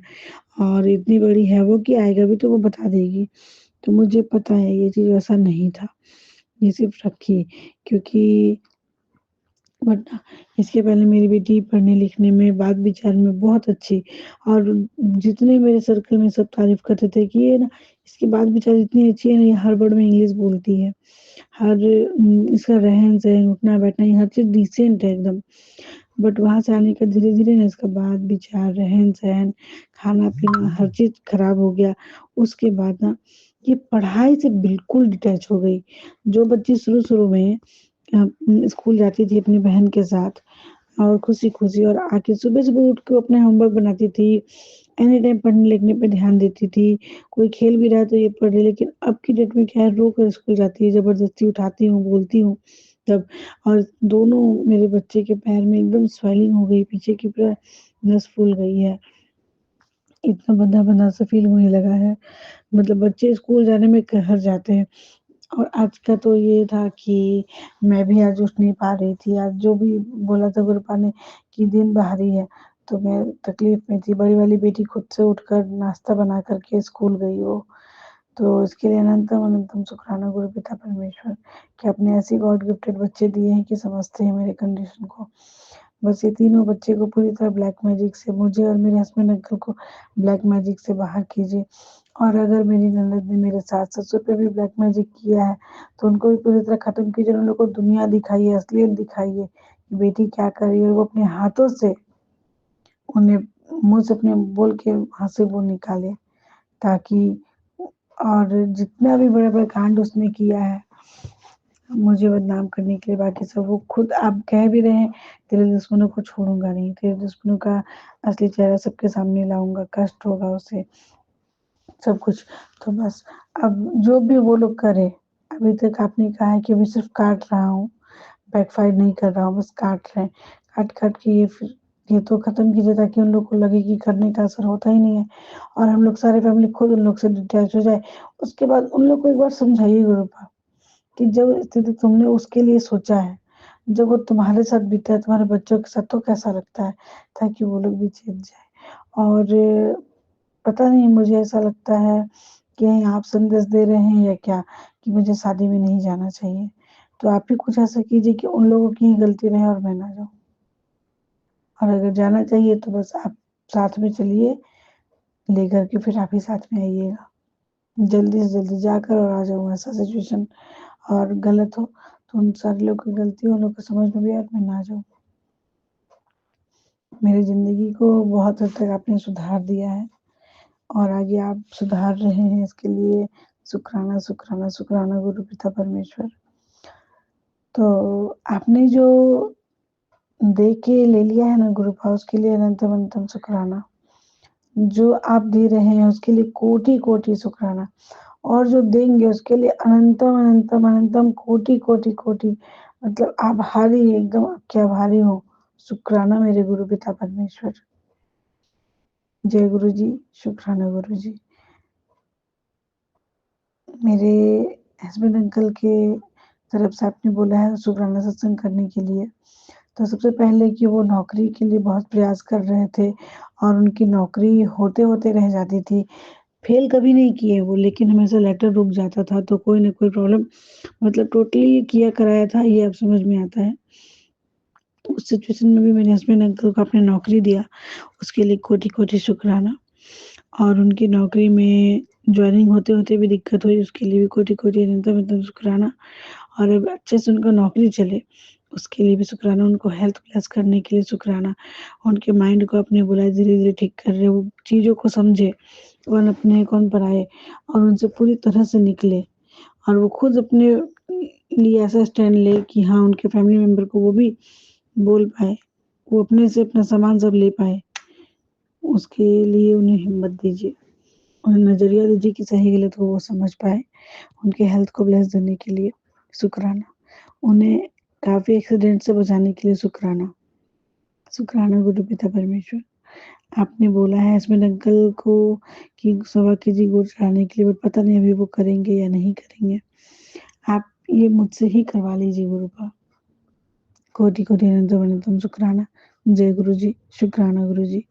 Speaker 4: और इतनी बड़ी है वो कि आएगा भी तो वो बता देगी। तो मुझे पता है ये चीज़ वैसा नहीं था, ये सिर्फ़ रखी क्योंकि वरना इसके पहले मेरी बेटी पढ़ने-लिखने में, बात-विचार में बहुत अच्छी और जितने मेरे सर्कल में सब तारीफ़ करते थे कि ये ना इसकी बात-विचार इतनी अच्छी है ना, ये हर वर्ड में इंग्लिश बोलती है। इसका रहन-सहन, उठना-बैठना ये हर चीज़ डिसेंट है एकदम। बट वहाँ से आने के धीरे-धीरे ना इसका बात-विचार, रहन-सहन, खाना-पीना हर चीज़ खराब हो गया। उसके बाद ना ये पढ़ाई से बिल्कुल डिटैच हो गई। जो बच्ची शुरू-शुरू में स्कूल जाती थी अपनी बहन के साथ और खुशी-खुशी और आके सुबह-सुबह उठ के अपना होमवर्क बनाती थी, एनी टाइम पढ़ने-लिखने पे ध्यान देती थी, कोई खेल भी रहा है तो ये पढ़ रही, लेकिन अब की डेट में क्या है रो कर स्कूल जाती है, ज़बरदस्ती उठाती हूँ, बोलती हूँ तब और दोनों मेरे बच्चे के पैर में एकदम स्वेलिंग हो गई, पीछे की पूरा नस फूल गई है। इतना बंधा-बंधा सा फ़ील होने लगा है, मतलब बच्चे स्कूल जाने में कहर जाते हैं। और आज का तो ये था कि मैं भी आज उठ नहीं पा रही थी। आज जो भी बोला था गुरुपा ने कि दिन बाहरी है, तो मैं तकलीफ़ में थी। बड़ी वाली बेटी खुद से उठकर नाश्ता बना कर के स्कूल गई वो। तो इसके लिए अनंतम अनंतम शुक्राना गुरु पिता परमेश्वर कि आपने ऐसे गॉड गिफ्टेड बच्चे दिए हैं कि समझते हैं मेरे कंडीशन को। बस ये तीनों बच्चे को पूरी तरह ब्लैक मैजिक से मुझे और मेरे हस्बैंड अंकल को ब्लैक मैजिक से बाहर कीजिए। और अगर मेरी ननद ने मेरे सास-ससुर पे भी ब्लैक मैजिक किया है, तो उनको भी पूरी तरह खत्म कीजिए। उन लोगों को दुनिया दिखाइए, असलियत दिखाइए, कि बेटी क्या कर रही है और वो अपने हाथों से उन्हें मुँह से अपने बोल के वहाँ से वो निकाले, ताकि और जितना भी बड़ा-बड़ा कांड उसने किया है, मुझे बदनाम करने के लिए बाकी सब वो खुद आप कह भी रहे हैं, तेरे दुश्मनों को छोड़ूँगा नहीं, तेरे दुश्मनों का असली चेहरा सबके सामने लाऊँगा, कष्ट होगा उसे। सब कुछ। तो बस अब जो भी वो लोग करें, अभी तक आपने कहा है कि अभी सिर्फ़ काट रहा हूँ, बैकफ़ायर नहीं कर रहा हूँ, बस काट रहे हैं। काट-काट के ये तो ख़त्म कीजिए ताकि उन लोग को लगे कि करने का असर होता ही नहीं है और हम लोग सारे फैमिली खुद उन लोग से डिटैच हो जाए। उसके बाद उन लोग को एक बार समझाइए गुरुपा कि जो स्थिति तुमने उसके लिए सोचा है, जब वो तुम्हारे साथ बीता है, तुम्हारे बच्चों के साथ तो कैसा लगता है, ताकि वो लोग भी चेत जाएँ। और पता नहीं मुझे ऐसा लगता है कहीं आप संदेश दे रहे हैं या क्या कि मुझे शादी में नहीं जाना चाहिए? तो आप ही कुछ ऐसा कीजिए कि उन लोगों की ही गलती रहे और मैं ना जाऊँ। और अगर जाना चाहिए तो बस आप साथ में चलिए, लेकर के फिर आप ही साथ में आइएगा। जल्दी से जल्दी जाकर और आ जाऊँ, ऐसा सिचुएशन और गलत हो तो उन सारे लोग की गलती उन लोग को समझ में भी आए और मैं ना जाऊँ। मेरी ज़िंदगी को बहुत हद तक आपने सुधार दिया है और आगे आप सुधार रहे हैं, इसके लिए शुक्राना, शुक्राना, शुक्राना गुरु पिता परमेश्वर। तो आपने जो दे के ले लिया है ना गुरु भाव, उसके लिए अनंतम अनंतम शुक्राना। जो आप दे रहे हैं उसके लिए कोटि-कोटि शुक्राना और जो देंगे उसके लिए अनंतम, अनंतम, अनंतम कोटि-कोटि कोटि मतलब आभारी एकदम आपके आभारी हूँ। शुक्राना मेरे गुरु पिता परमेश्वर। जय गुरु जी, शुक्राना गुरु जी। मेरे हस्बैंड अंकल के तरफ से आपने बोला है शुक्राना सत्संग करने के लिए। तो सबसे पहले कि वो नौकरी के लिए बहुत प्रयास कर रहे थे और उनकी नौकरी होते-होते रह जाती थी। फ़ेल कभी नहीं किए वो, लेकिन हमेशा लेटर रुक जाता था, तो कोई न कोई प्रॉब्लम मतलब टोटली किया कराया था, ये अब समझ में आता है। उस सिचुएशन में भी मेरे हस्बैंड अंकल को आपने नौकरी दिया, उसके लिए कोटि-कोटि शुक्राना और उनकी नौकरी में जॉइनिंग होते-होते भी दिक्कत हुई, उसके लिए भी कोटि-कोटि अनंतम-अनंतम शुक्राना और अब अच्छे से उनका नौकरी चले, उसके लिए भी शुक्राना, उनको हेल्थ प्लस करने के लिए शुक्राना, उनके माइंड को आपने बोला धीरे-धीरे ठीक कर रहे हो, वो चीज़ों को समझे, कौन अपने कौन पराए और उनसे पूरी तरह से निकले और वो खुद अपने लिए ऐसा स्टैंड ले कि हाँ, उनके फैमिली मेंबर को वो भी बोल पाए, वो अपने से अपना सामान सब ले पाए, उसके लिए उन्हें हिम्मत दीजिए, उन्हें नज़रिया दीजिए कि सही-गलत वो समझ पाएँ, उनके हेल्थ को ब्लेस देने के लिए शुक्राना, उन्हें काफ़ी एक्सीडेंट से बचाने के लिए शुक्राना, शुक्राना गुरु पिता परमेश्वर। आपने बोला है हस्बैंड अंकल को कि सवा केजी गुड़ चढ़ाने के लिए बट पता नहीं अभी वो करेंगे या नहीं करेंगे। आप ये मुझसे ही करवा लीजिए गुरुपा। कोटि-कोटि अनंतम अनंतम शुक्राना। जय गुरु जी, शुक्राना गुरु जी।